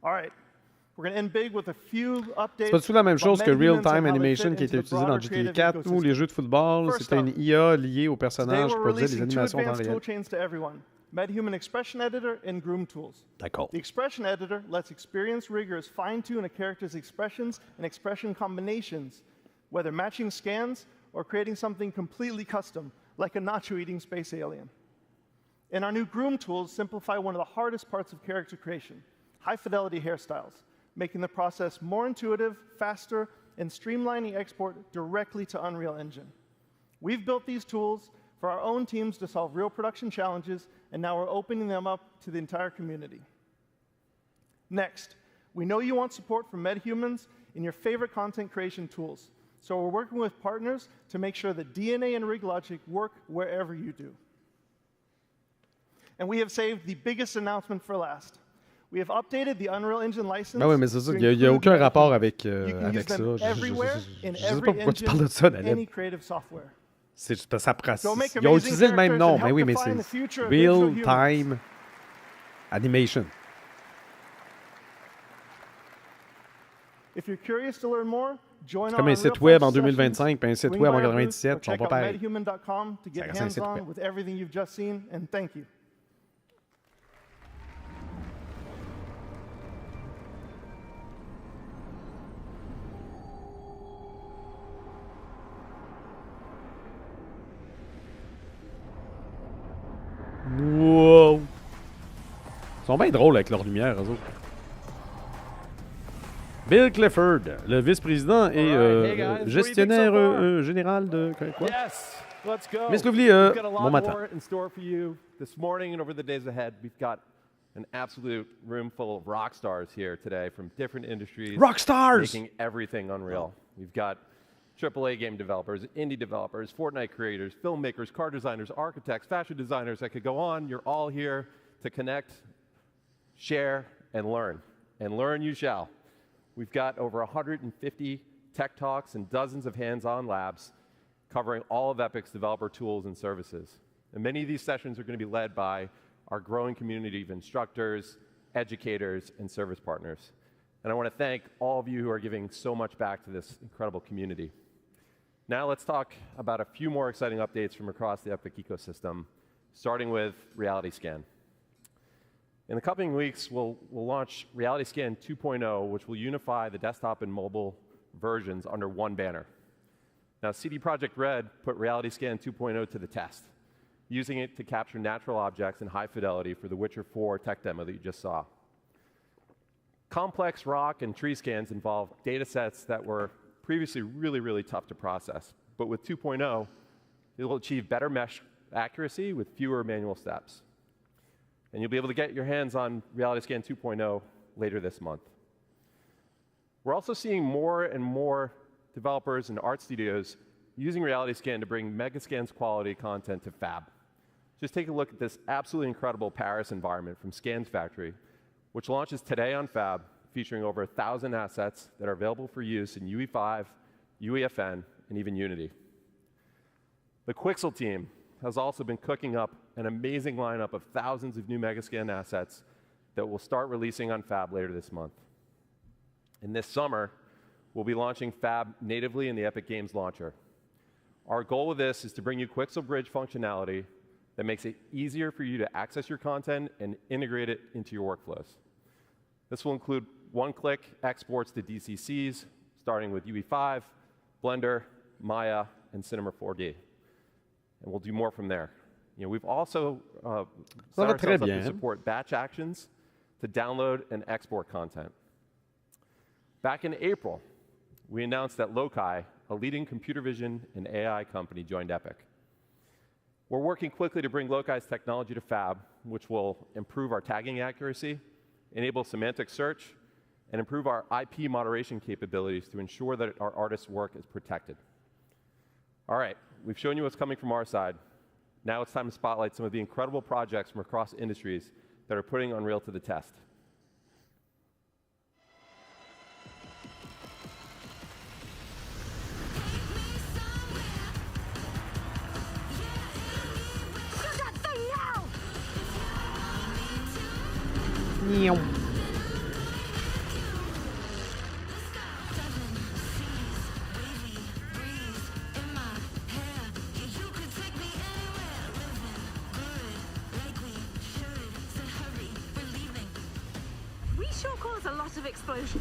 K: All right. We're going to end big with a few updates.
C: C'est pas tout la même chose que Real-Time Animation qui a été utilisé dans GTA 4 ou les jeux de football. C'était une IA liée aux personnages pour produire des animations en temps réel.
K: MetaHuman Expression Editor and Groom Tools.
C: D'accord.
K: The Expression Editor lets experienced riggers fine-tune a character's expressions and expression combinations, whether matching scans or creating something completely custom, like a nacho-eating space alien. And our new Groom Tools simplify one of the hardest parts of character creation, high-fidelity hairstyles, making the process more intuitive, faster, and streamlining export directly to Unreal Engine. We've built these tools for our own teams to solve real production challenges, and now we're opening them up to the entire community. Next, we know you want support from MetaHumans in your favorite content creation tools, so we're working with partners to make sure that DNA and rig logic work wherever you do. And we have saved the biggest announcement for last. We have updated the Unreal Engine license.
C: Ben oui, mais c'est ça, il n'y a aucun rapport avec ça. Je sais pas pourquoi tu parles de ça, David. Ils ont utilisé le même nom, mais oui, mais c'est Real-Time Animation.
K: If you're curious to learn more, join
C: c'est comme un site web en 2025 et un site web en 97, ils sont pas pareils.
K: To get hands-on with everything you've just seen, and thank you.
C: Wow! Ils sont bien drôles avec leur lumière, eux autres. Bill Clifford, le vice-président et gestionnaire général de quoi?
P: Yes, let's go.
C: Miss Louvely, bon matin.
P: In store for you this morning and over the days ahead. We've got an absolute room full of rock stars here today from different industries.
C: Rock stars!
P: Making everything unreal. We've got AAA game developers, indie developers, Fortnite creators, filmmakers, car designers, architects, fashion designers. I could go on. You're all here to connect, share, and learn. And learn you shall. We've got over 150 tech talks and dozens of hands-on labs covering all of Epic's developer tools and services. And many of these sessions are going to be led by our growing community of instructors, educators, and service partners. And I want to thank all of you who are giving so much back to this incredible community. Now let's talk about a few more exciting updates from across the Epic ecosystem, starting with Reality Scan. In the coming weeks, we'll launch Reality Scan 2.0, which will unify the desktop and mobile versions under one banner. Now, CD Projekt Red put Reality Scan 2.0 to the test, using it to capture natural objects in high fidelity for the Witcher 4 tech demo that you just saw. Complex rock and tree scans involve data sets that were previously really, really tough to process. But with 2.0, it will achieve better mesh accuracy with fewer manual steps. And you'll be able to get your hands on Reality Scan 2.0 later this month. We're also seeing more and more developers and art studios using Reality Scan to bring Megascan's quality content to Fab. Just take a look at this absolutely incredible Paris environment from Scans Factory, which launches today on Fab, featuring over 1,000 assets that are available for use in UE5, UEFN, and even Unity. The Quixel team has also been cooking up an amazing lineup of thousands of new Megascan assets that will start releasing on Fab later this month. And this summer, we'll be launching Fab natively in the Epic Games Launcher. Our goal with this is to bring you Quixel Bridge functionality that makes it easier for you to access your content and integrate it into your workflows. This will include one-click exports to DCCs, starting with UE5, Blender, Maya, and Cinema 4D. And we'll do more from there. We've also set ourselves up to support batch actions to download and export content. Back in April, we announced that Loci, a leading computer vision and AI company, joined Epic. We're working quickly to bring Loci's technology to Fab, which will improve our tagging accuracy, enable semantic search, and improve our IP moderation capabilities to ensure that our artists' work is protected. All right, we've shown you what's coming from our side. Now it's time to spotlight some of the incredible projects from across industries that are putting Unreal to the test.
Q: We sure cause a lot of explosion.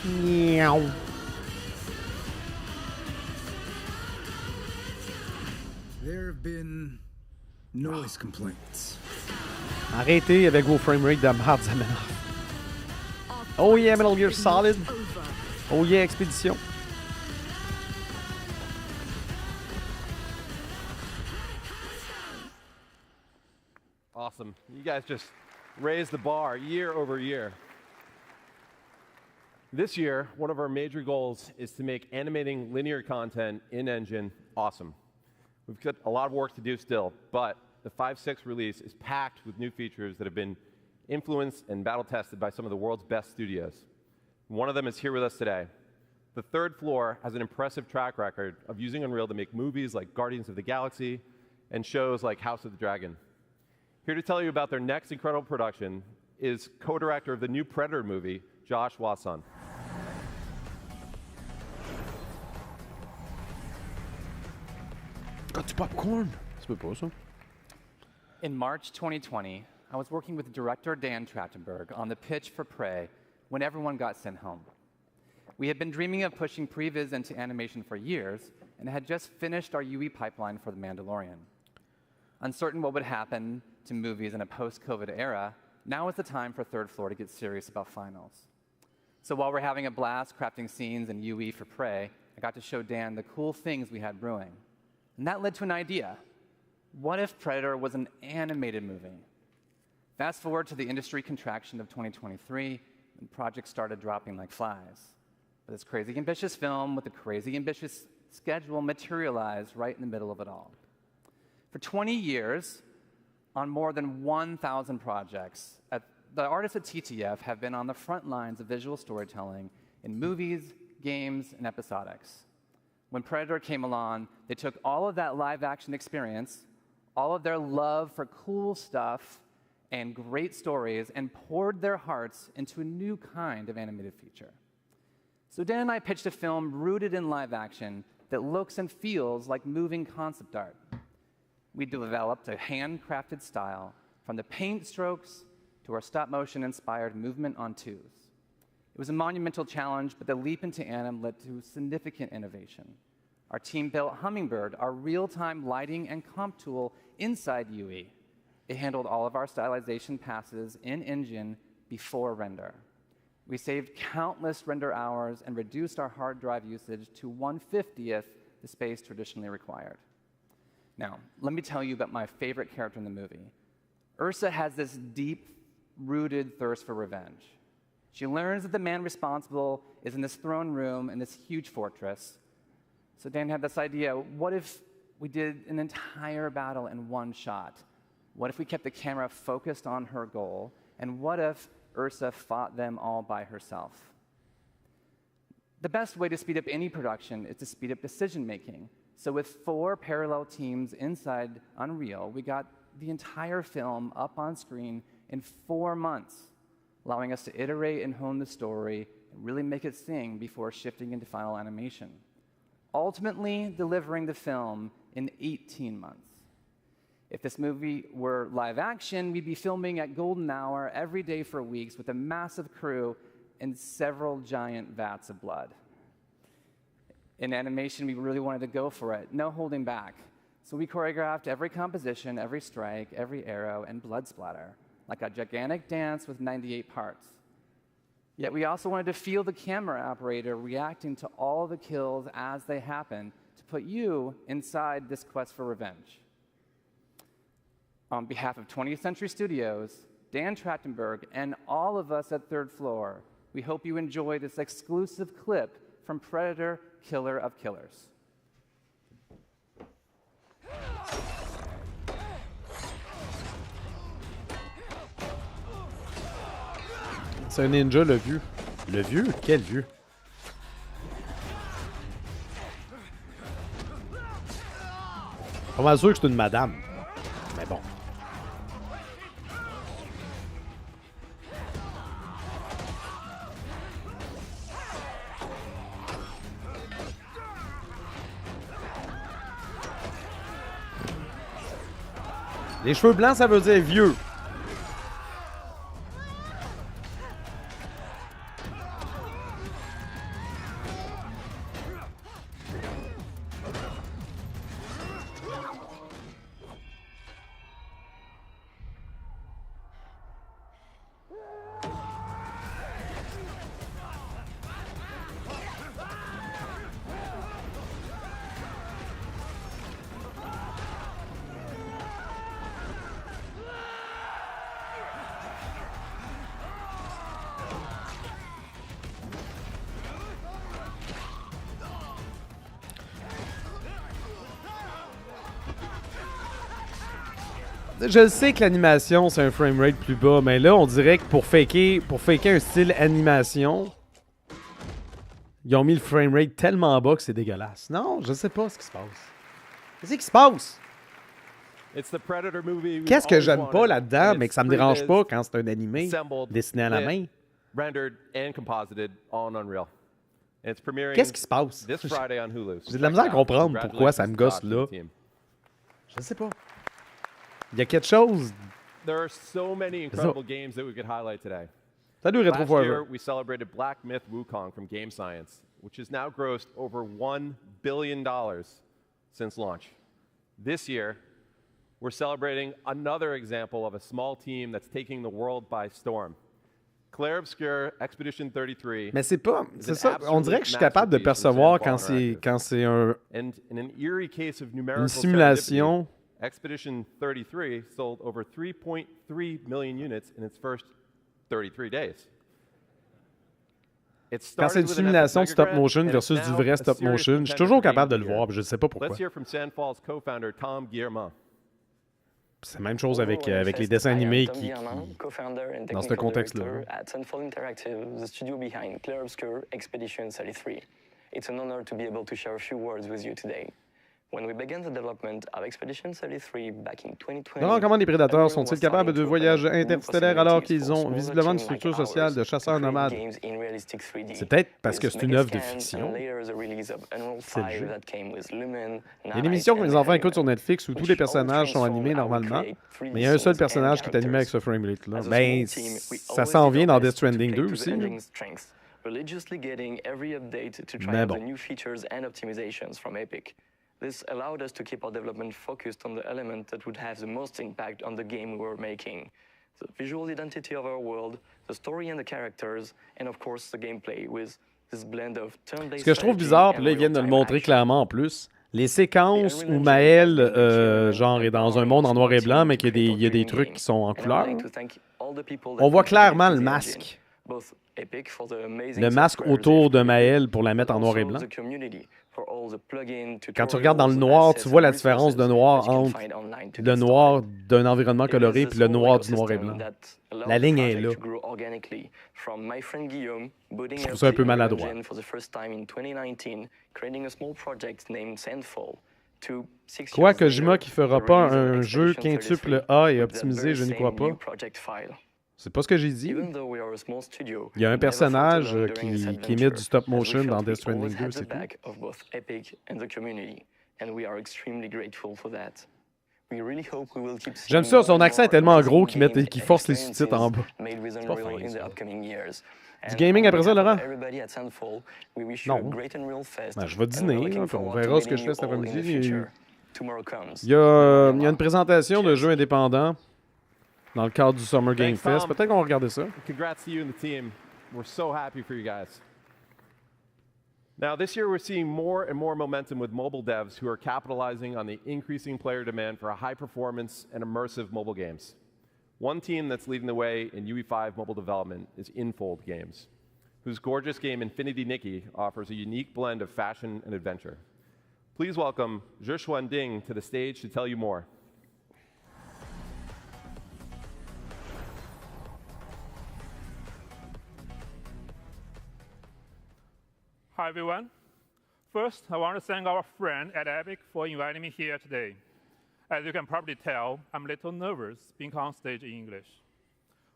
C: Meow.
R: There have been noise complaints.
C: Arrêtez avec vos framerates de merde, ça m'énerve. Oh yeah, Metal Gear Solid. Oh yeah, Expédition.
P: Awesome. You guys just raised the bar year over year. This year, one of our major goals is to make animating linear content in-engine awesome. We've got a lot of work to do still, but the 5.6 release is packed with new features that have been influenced and battle-tested by some of the world's best studios. One of them is here with us today. The Third Floor has an impressive track record of using Unreal to make movies like Guardians of the Galaxy and shows like House of the Dragon. Here to tell you about their next incredible production is co-director of the new Predator movie, Josh Wasson.
C: Got du popcorn. Ça peut pas, ça.
S: In March 2020, I was working with director Dan Trachtenberg on the pitch for Prey when everyone got sent home. We had been dreaming of pushing previs into animation for years and had just finished our UE pipeline for The Mandalorian. Uncertain what would happen to movies in a post-COVID era, now is the time for Third Floor to get serious about finals. So while we're having a blast crafting scenes in UE for Prey, I got to show Dan the cool things we had brewing. And that led to an idea. What if Predator was an animated movie? Fast forward to the industry contraction of 2023, and projects started dropping like flies. But this crazy ambitious film with a crazy ambitious schedule materialized right in the middle of it all. For 20 years, on more than 1,000 projects, the artists at TTF have been on the front lines of visual storytelling in movies, games, and episodics. When Predator came along, they took all of that live-action experience, all of their love for cool stuff and great stories, and poured their hearts into a new kind of animated feature. So Dan and I pitched a film rooted in live action that looks and feels like moving concept art. We developed a handcrafted style from the paint strokes to our stop-motion-inspired movement on twos. It was a monumental challenge, but the leap into anim led to significant innovation. Our team built Hummingbird, our real-time lighting and comp tool inside UE. It handled all of our stylization passes in engine before render. We saved countless render hours and reduced our hard drive usage to 1/50th the space traditionally required. Now, let me tell you about my favorite character in the movie. Ursa has this deep-rooted thirst for revenge. She learns that the man responsible is in this throne room in this huge fortress. So Dan had this idea, what if we did an entire battle in one shot? What if we kept the camera focused on her goal? And what if Ursa fought them all by herself? The best way to speed up any production is to speed up decision-making. So with 4 parallel teams inside Unreal, we got the entire film up on screen in 4 months, allowing us to iterate and hone the story and really make it sing before shifting into final animation, ultimately delivering the film in 18 months. If this movie were live action, we'd be filming at golden hour every day for weeks with a massive crew and several giant vats of blood. In animation, we really wanted to go for it, no holding back. So we choreographed every composition, every strike, every arrow, and blood splatter, like a gigantic dance with 98 parts. Yet we also wanted to feel the camera operator reacting to all the kills as they happen to put you inside this quest for revenge. On behalf of 20th Century Studios, Dan Trachtenberg, and all of us at Third Floor, we hope you enjoy this exclusive clip from Predator, Killer of Killers.
C: C'est un ninja, le vieux. Le vieux? Quel vieux? Pas mal sûr que c'est une madame. Mais bon. Les cheveux blancs, ça veut dire vieux. Je sais que l'animation, c'est un framerate plus bas, mais là, on dirait que pour faker un style animation, ils ont mis le framerate tellement bas que c'est dégueulasse. Non, je sais pas ce qui se passe. Qu'est-ce qui se passe? Qu'est-ce que j'aime pas là-dedans, mais que ça me dérange pas quand c'est un animé dessiné à la main? Qu'est-ce qui se passe? J'ai de la misère à comprendre pourquoi ça me gosse là. Je sais pas. Il y a quelque chose.
P: There are so many incredible games that we could highlight today.
C: Salut, Retro
P: Last
C: Forever.
P: year, we celebrated Black Myth Wukong from Game Science, which has now grossed over $1 billion since launch. This year, we're celebrating another example of a small team that's taking the world by storm. Clair Obscur Expedition 33.
C: Mais c'est pas. C'est ça. On dirait que je suis capable de percevoir quand c'est une simulation.
P: Expedition 33 sold over 3.3 million units in its first 33 days.
C: Quand c'est une simulation de stop motion versus du vrai stop motion, je suis toujours capable de le voir, mais je ne sais pas pourquoi.
P: Let's hear from Sandfall's co-founder Tom Guillermin.
C: c'est la même chose avec les dessins animés qui dans ce contexte-là.
T: At Sunfall Interactive, the studio behind Clair Obscur Expedition 33. It's an honor to be able to share a few words with you today. When we began the development of Expedition 33 back in 2020,
C: Laurent, comment les prédateurs sont-ils capables de voyager interstellaires alors qu'ils ont visiblement une structure sociale de chasseurs nomades? C'est peut-être parce que c'est une œuvre de fiction. C'est le jeu. Il y a une émission que mes enfants écoutent sur Netflix où tous les personnages sont animés normalement, mais il y a un seul personnage qui est animé avec ce framerate-là. Ben, ça s'en vient dans Death Stranding 2 aussi.
T: religiously getting every update to try
C: Mais
T: out
C: bon.
T: the new features and optimizations from Epic. This allowed us to keep our development focused on the element that would have the most impact on the game we were making. The visual identity of our world, the story and the characters, and of course the gameplay with this blend of turn-based
C: Ce que je trouve
T: strategy
C: bizarre, puis
T: and
C: là, ils viennent de le
T: real-time
C: montrer clairement en plus, les séquences où Maël, genre, est dans un monde en noir et blanc, mais qu'il y a des trucs qui sont en couleur, on voit clairement le masque. Le masque autour de Maël pour la mettre en noir et blanc. Quand tu regardes dans le noir, tu vois la différence de noir entre le noir d'un environnement coloré et le noir du noir et blanc. La ligne est là. Je trouve ça un peu maladroit. Quoi que Kojima qui fera pas un jeu quintuple A et optimisé, je n'y crois pas. C'est pas ce que j'ai dit. Il y a un personnage qui imite du stop motion dans Death Stranding 2, c'est tout. J'aime ça, son accent est tellement gros qu'il force les sous-titres en bas. C'est pas fin, ça. Du gaming après ça, Laurent? Non. Ben, je vais dîner, là, puis on verra ce que je fais cet après-midi. Il y a une présentation de jeux indépendants dans le cadre du Summer Game Fest. Peut-être qu'on va regarder ça.
P: Congrats to you and the team. We're so happy for you guys. Now, this year we're seeing more and more momentum with mobile devs who are capitalizing on the increasing player demand for high-performance and immersive mobile games. One team that's leading the way in UE5 mobile development is Infold Games, whose gorgeous game Infinity Nikki offers a unique blend of fashion and adventure. Please welcome Zhishuan Ding to the stage to tell you more.
U: Hi, everyone. First, I want to thank our friend at Epic for inviting me here today. As you can probably tell, I'm a little nervous being on stage in English.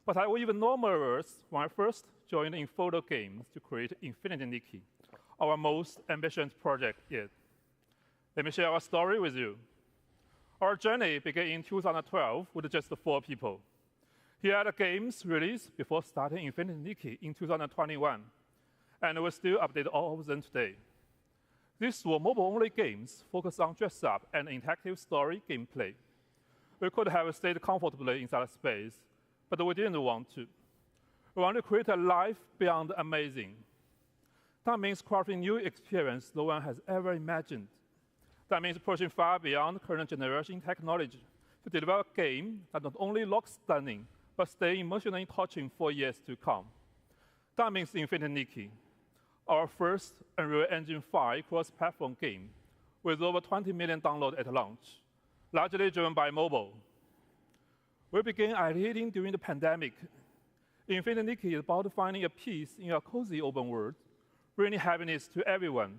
U: But I was even more nervous when I first joined Infold Games to create Infinity Nikki, our most ambitious project yet. Let me share our story with you. Our journey began in 2012 with just 4 people. Here are the games released before starting Infinity Nikki in 2021. And we still update all of them today. These were mobile-only games focused on dress-up and interactive story gameplay. We could have stayed comfortably inside space, but we didn't want to. We want to create a life beyond amazing. That means crafting new experience no one has ever imagined. That means pushing far beyond current generation technology to deliver a game that not only looks stunning, but stay emotionally touching for years to come. That means Infinity Nikki, our first Unreal Engine 5 cross-platform game with over 20 million downloads at launch, largely driven by mobile. We began ideating during the pandemic. Infinity Nikki is about finding a peace in a cozy open world, bringing happiness to everyone.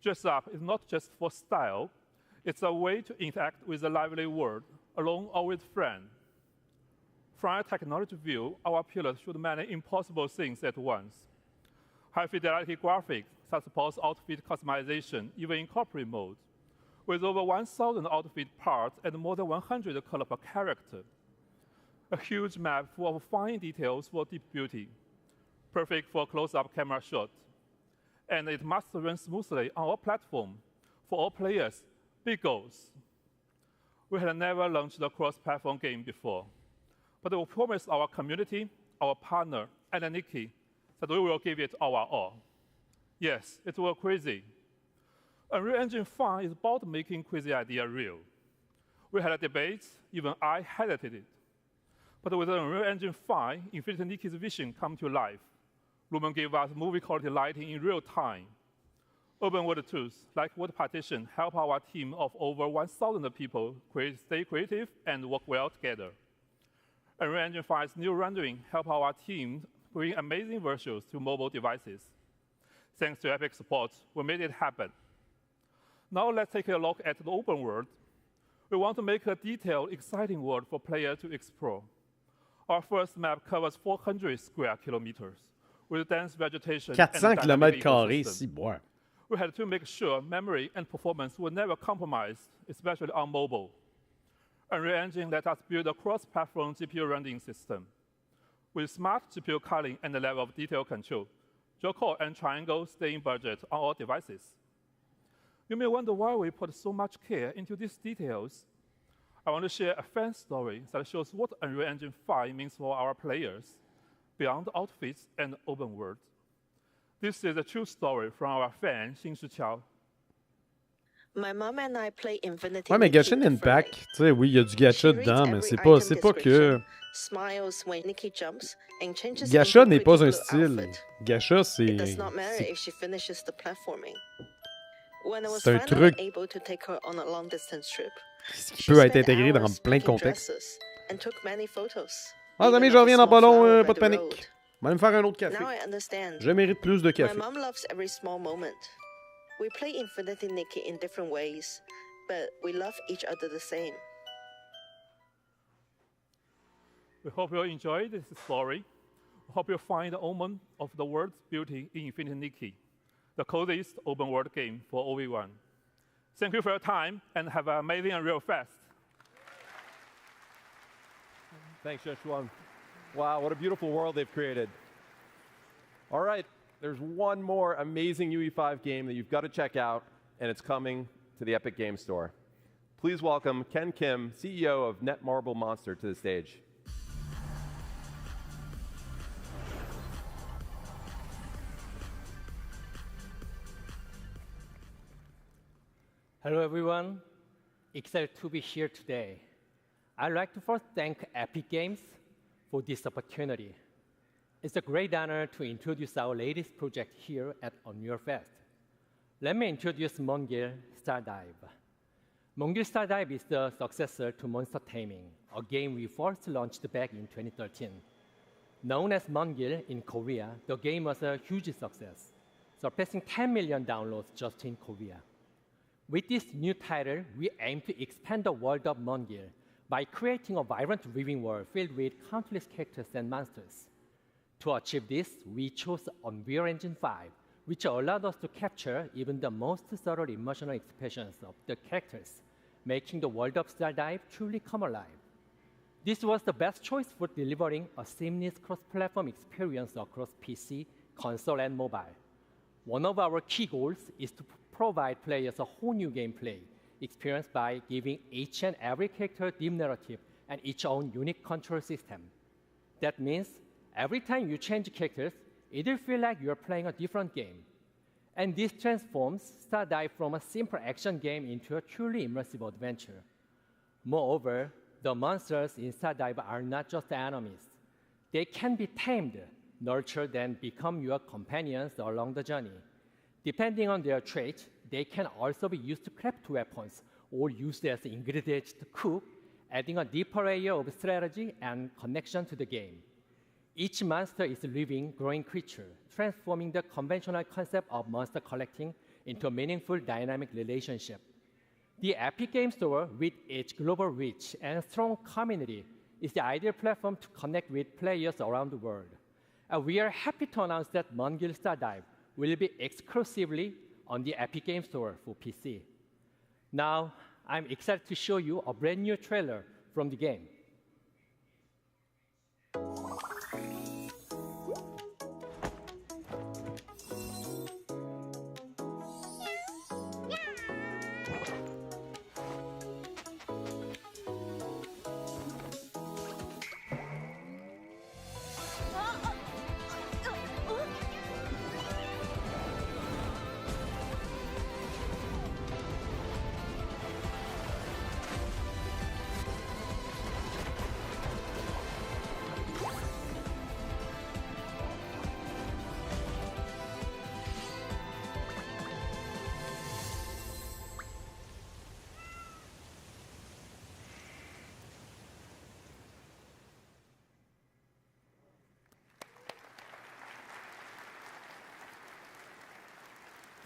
U: Dress Up is not just for style, it's a way to interact with the lively world, alone or with friends. From a technology view, our pillars should many impossible things at once. High-fidelity graphics that supports outfit customization, even in corporate mode, with over 1,000 outfit parts and more than 100 colors per character. A huge map full of fine details for deep beauty, perfect for close-up camera shots. And it must run smoothly on our platform for all players. Big goals. We had never launched a cross-platform game before, but we promised our community, our partner, and Nikki that we will give it our all. Yes, it was crazy. Unreal Engine 5 is about making crazy idea real. We had a debate, even I hesitated. But with Unreal Engine 5, Infinity Nikki's vision come to life. Lumen gave us movie quality lighting in real time. Open world tools like Word Partition help our team of over 1,000 people stay creative and work well together. Unreal Engine 5's new rendering help our team bring amazing visuals to mobile devices. Thanks to Epic support, we made it happen. Now let's take a look at the open world. We want to make a detailed, exciting world for players to explore. Our first map covers 400 square kilometers with dense vegetation
C: 400
U: and dynamic
C: km²,
U: ecosystem.
C: si boire.
U: We had to make sure memory and performance were never compromised, especially on mobile. Unreal Engine let us build a cross-platform GPU rendering system. With smart GPU culling and a level of detail control, dual-core and triangle stay in budget on all devices. You may wonder why we put so much care into these details. I want to share a fan story that shows what Unreal Engine 5 means for our players, beyond outfits and open world. This is a true story from our fan, Xinshi Qiao.
D: My mom and I play Infinity.
C: Ouais, mais Genshin Impact, tu sais, oui, il y a du gacha dedans, mais c'est pas que...
D: Smiles when Nikki jumps and changes
C: Gacha
D: into
C: n'est pas un
D: pretty
C: style.
D: blue outfit.
C: Gacha,
D: It does
C: c'est...
D: not matter if she finishes the platforming. When I was
C: C'est un
D: finally
C: truc
D: able to take her on a long distance trip,
C: qui peut être intégré dans plein de contextes.
D: and took many photos.
C: Ah, les amis, je reviens dans pas long, pas de panique. On va me faire un autre café.
D: Now I understand.
C: Je mérite plus de café.
D: My mom loves every small moment. We play Infinity Nikki in different ways, but we love each other the same.
U: We hope you enjoy this story. We hope you find the omen of the world's beauty in Infinity Nikki, the coziest open world game for OV1. Thank you for your time, and have an amazing Unreal Fest.
P: Thanks, Joshua. Wow, what a beautiful world they've created. All right, there's one more amazing UE5 game that you've got to check out, and it's coming to the Epic Game Store. Please welcome Ken Kim, CEO of Netmarble Monster, to the stage.
V: Hello, everyone. Excited to be here today. I'd like to first thank Epic Games for this opportunity. It's a great honor to introduce our latest project here at Unreal Fest. Let me introduce Mongil Stardive. Mongil Stardive is the successor to Monster Taming, a game we first launched back in 2013. Known as Mongil in Korea, the game was a huge success, surpassing 10 million downloads just in Korea. With this new title, we aim to expand the world of Mongil by creating a vibrant living world filled with countless characters and monsters. To achieve this, we chose Unreal Engine 5, which allowed us to capture even the most subtle emotional expressions of the characters, making the world of Stardive truly come alive. This was the best choice for delivering a seamless cross-platform experience across PC, console, and mobile. One of our key goals is to provide players a whole new gameplay experience by giving each and every character deep narrative and its own unique control system. That means every time you change characters, it'll feel like you're playing a different game. And this transforms Stardive from a simple action game into a truly immersive adventure. Moreover, the monsters in Stardive are not just enemies. They can be tamed, nurtured, and become your companions along the journey. Depending on their traits, they can also be used to craft weapons or used as ingredients to cook, adding a deeper layer of strategy and connection to the game. Each monster is a living, growing creature, transforming the conventional concept of monster collecting into a meaningful, dynamic relationship. The Epic Game Store, with its global reach and strong community, is the ideal platform to connect with players around the world. And we are happy to announce that Mongil Stardive will be exclusively on the Epic Game Store for PC. Now, I'm excited to show you a brand new trailer from the game.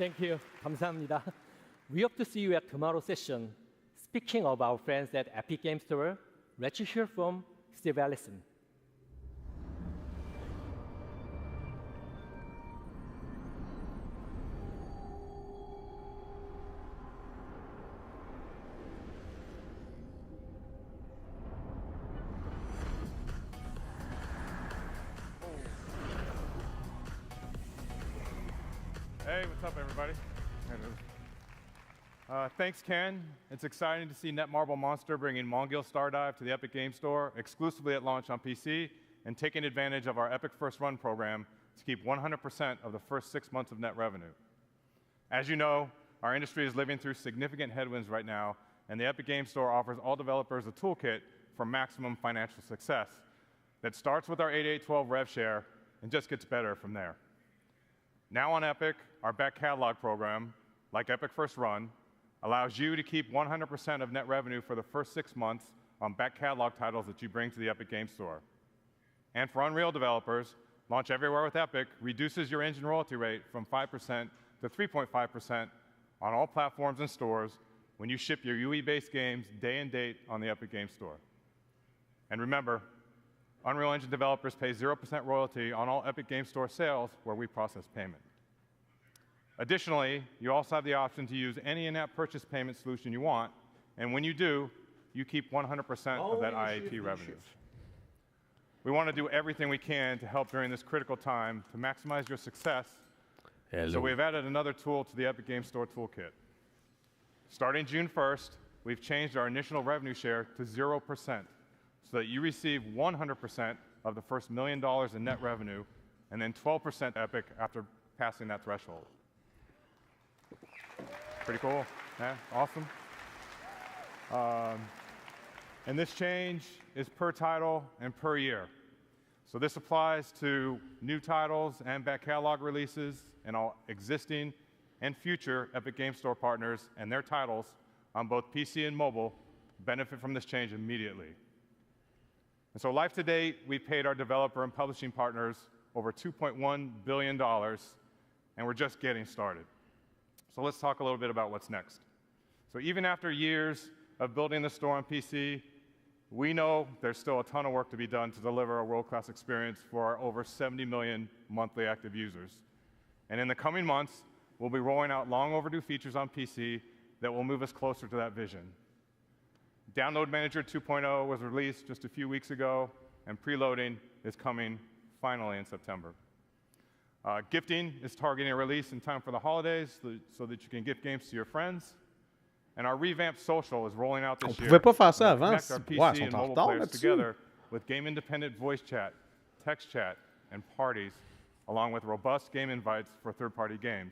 V: Thank you. 감사합니다. We hope to see you at tomorrow's session. Speaking of our friends at Epic Game Store, let's hear from Steve Allison.
A: Hey, what's up, everybody? Thanks, Ken. It's exciting to see Netmarble Monster bringing Mongil Stardive to the Epic Game Store exclusively at launch on PC and taking advantage of our Epic First Run program to keep 100% of the first 6 months of net revenue. As you know, our industry is living through significant headwinds right now, and the Epic Game Store offers all developers a toolkit for maximum financial success that starts with our 8812 rev share and just gets better from there. Now on Epic, our back catalog program, like Epic First Run, allows you to keep 100% of net revenue for the first 6 months on back catalog titles that you bring to the Epic Game Store. And for Unreal developers, Launch Everywhere with Epic reduces your engine royalty rate from 5% to 3.5% on all platforms and stores when you ship your UE-based games day and date on the Epic Game Store. And remember, Unreal Engine developers pay 0% royalty on all Epic Game Store sales where we process payment. Additionally, you also have the option to use any in-app purchase payment solution you want, and when you do, you keep 100% of that IAP revenue. We want to do everything we can to help during this critical time to maximize your success. So we've added another tool to the Epic Game Store toolkit. Starting June 1st, we've changed our initial revenue share to 0%, so that you receive 100% of the first $1 million in net revenue, and then 12% Epic after passing that threshold. Pretty cool, yeah, awesome. And this change is per title and per year. So this applies to new titles and back catalog releases, and all existing and future Epic Game Store partners and their titles on both PC and mobile benefit from this change immediately. And so life to date, we've paid our developer and publishing partners over $2.1 billion, and we're just getting started. So let's talk a little bit about what's next. So even after years of building the store on PC, we know there's still a ton of work to be done to deliver a world-class experience for our over 70 million monthly active users. And in the coming months, we'll be rolling out long overdue features on PC that will move us closer to that vision. Download Manager 2.0 was released just a few weeks ago, and preloading is coming finally in September. Gifting is targeting a release in time for the holidays so that you can gift games to your friends. And our revamped social is rolling out this year.
C: On pouvait pas faire ça
A: to
C: avant.
A: connect our
C: Ouais,
A: PC
C: ils
A: and
C: sont en
A: mobile
C: retard
A: players
C: là-dessus.
A: together with game-independent voice chat, text chat, and parties, along with robust game invites for third-party games.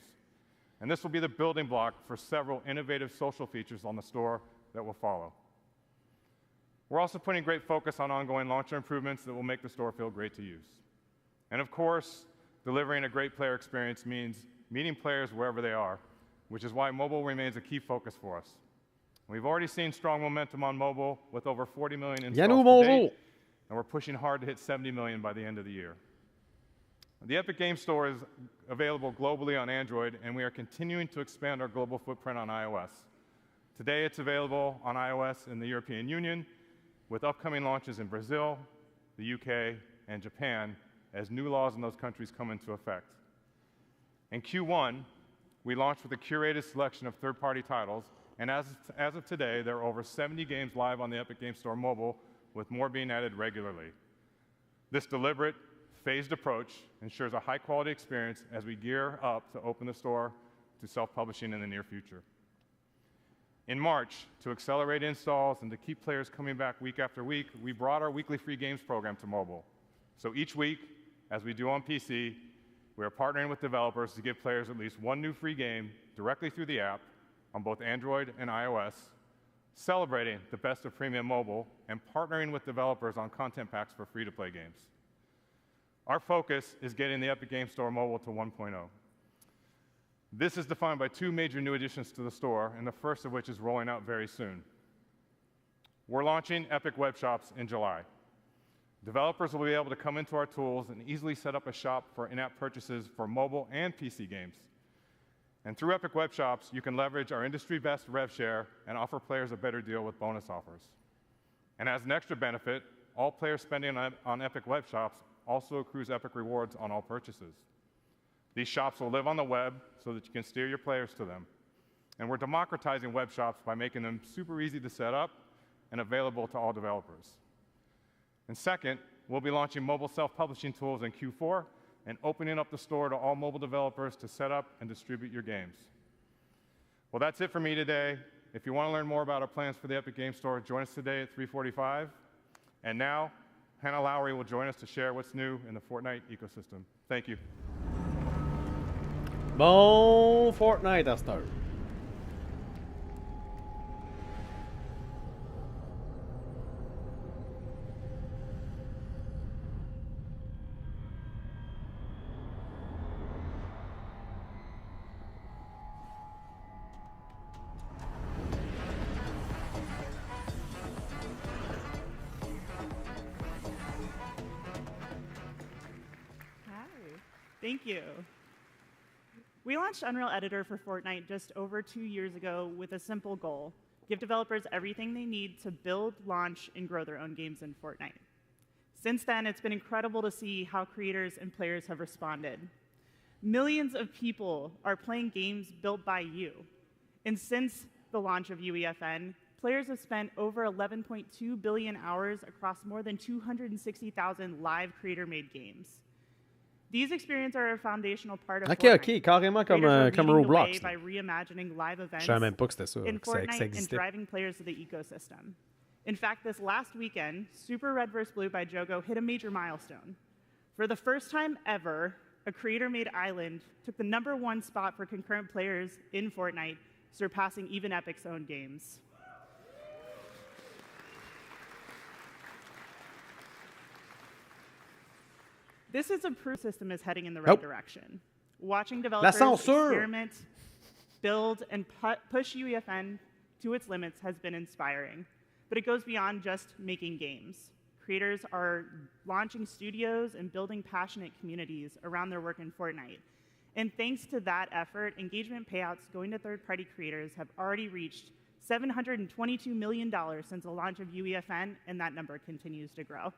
A: And this will be the building block for several innovative social features on the store that will follow. We're also putting great focus on ongoing launcher improvements that will make the store feel great to use. And of course, delivering a great player experience means meeting players wherever they are, which is why mobile remains a key focus for us. We've already seen strong momentum on mobile with over 40 million installs to date, and we're pushing hard to hit 70 million by the end of the year. The Epic Game Store is available globally on Android, and we are continuing to expand our global footprint on iOS. Today, it's available on iOS in the European Union, with upcoming launches in Brazil, the UK, and Japan, as new laws in those countries come into effect. In Q1, we launched with a curated selection of third-party titles, and as of today, there are over 70 games live on the Epic Game Store mobile, with more being added regularly. This deliberate, phased approach ensures a high-quality experience as we gear up to open the store to self-publishing in the near future. In March, to accelerate installs and to keep players coming back week after week, we brought our weekly free games program to mobile. So each week, as we do on PC, we are partnering with developers to give players at least one new free game directly through the app on both Android and iOS, celebrating the best of premium mobile and partnering with developers on content packs for free-to-play games. Our focus is getting the Epic Game Store mobile to 1.0. This is defined by two major new additions to the store, and the first of which is rolling out very soon. We're launching Epic Web Shops in July. Developers will be able to come into our tools and easily set up a shop for in-app purchases for mobile and PC games. And through Epic Web Shops, you can leverage our industry-best rev share and offer players a better deal with bonus offers. And as an extra benefit, all players spending on Epic Web Shops also accrues Epic rewards on all purchases. These shops will live on the web so that you can steer your players to them. And we're democratizing web shops by making them super easy to set up and available to all developers. And second, we'll be launching mobile self-publishing tools in Q4 and opening up the store to all mobile developers to set up and distribute your games. Well, that's it for me today. If you want to learn more about our plans for the Epic Game Store, join us today at 3:45. And now, Hannah Lowry will join us to share what's new in the Fortnite ecosystem. Thank you.
C: Bon Fortnite à cette heure.
E: Thank you. We launched Unreal Editor for Fortnite just over 2 years ago with a simple goal: give developers everything they need to build, launch, and grow their own games in Fortnite. Since then, it's been incredible to see how creators and players have responded. Millions of people are playing games built by you. And since the launch of UEFN, players have spent over 11.2 billion hours across more than 260,000 live creator-made games. These experiences are a foundational part of Fortnite.
C: OK, carrément comme Roblox.
E: By reimagining live events
C: Je savais même pas que c'était ça,
E: in
C: que ça
E: Fortnite and
C: existait.
E: driving players to the ecosystem. In fact, this last weekend, Super Red vs. Blue by Jogo hit a major milestone. For the first time ever, a creator-made island took the #1 spot for concurrent players in Fortnite, surpassing even Epic's own games. This is a proof the system is heading in the right direction. Watching developers experiment, build, and push UEFN to its limits has been inspiring. But it goes beyond just making games. Creators are launching studios and building passionate communities around their work in Fortnite. And thanks to that effort, engagement payouts going to third-party creators have already reached $722 million since the launch of UEFN, and that number continues to grow.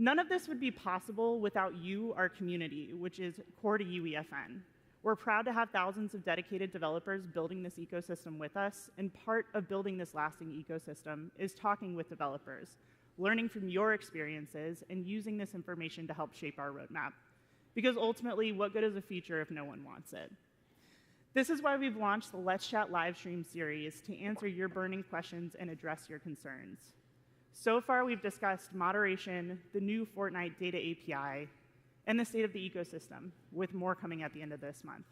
E: None of this would be possible without you, our community, which is core to UEFN. We're proud to have thousands of dedicated developers building this ecosystem with us, and part of building this lasting ecosystem is talking with developers, learning from your experiences, and using this information to help shape our roadmap. Because ultimately, what good is a feature if no one wants it? This is why we've launched the Let's Chat live stream series to answer your burning questions and address your concerns. So far, we've discussed moderation, the new Fortnite data API, and the state of the ecosystem, with more coming at the end of this month.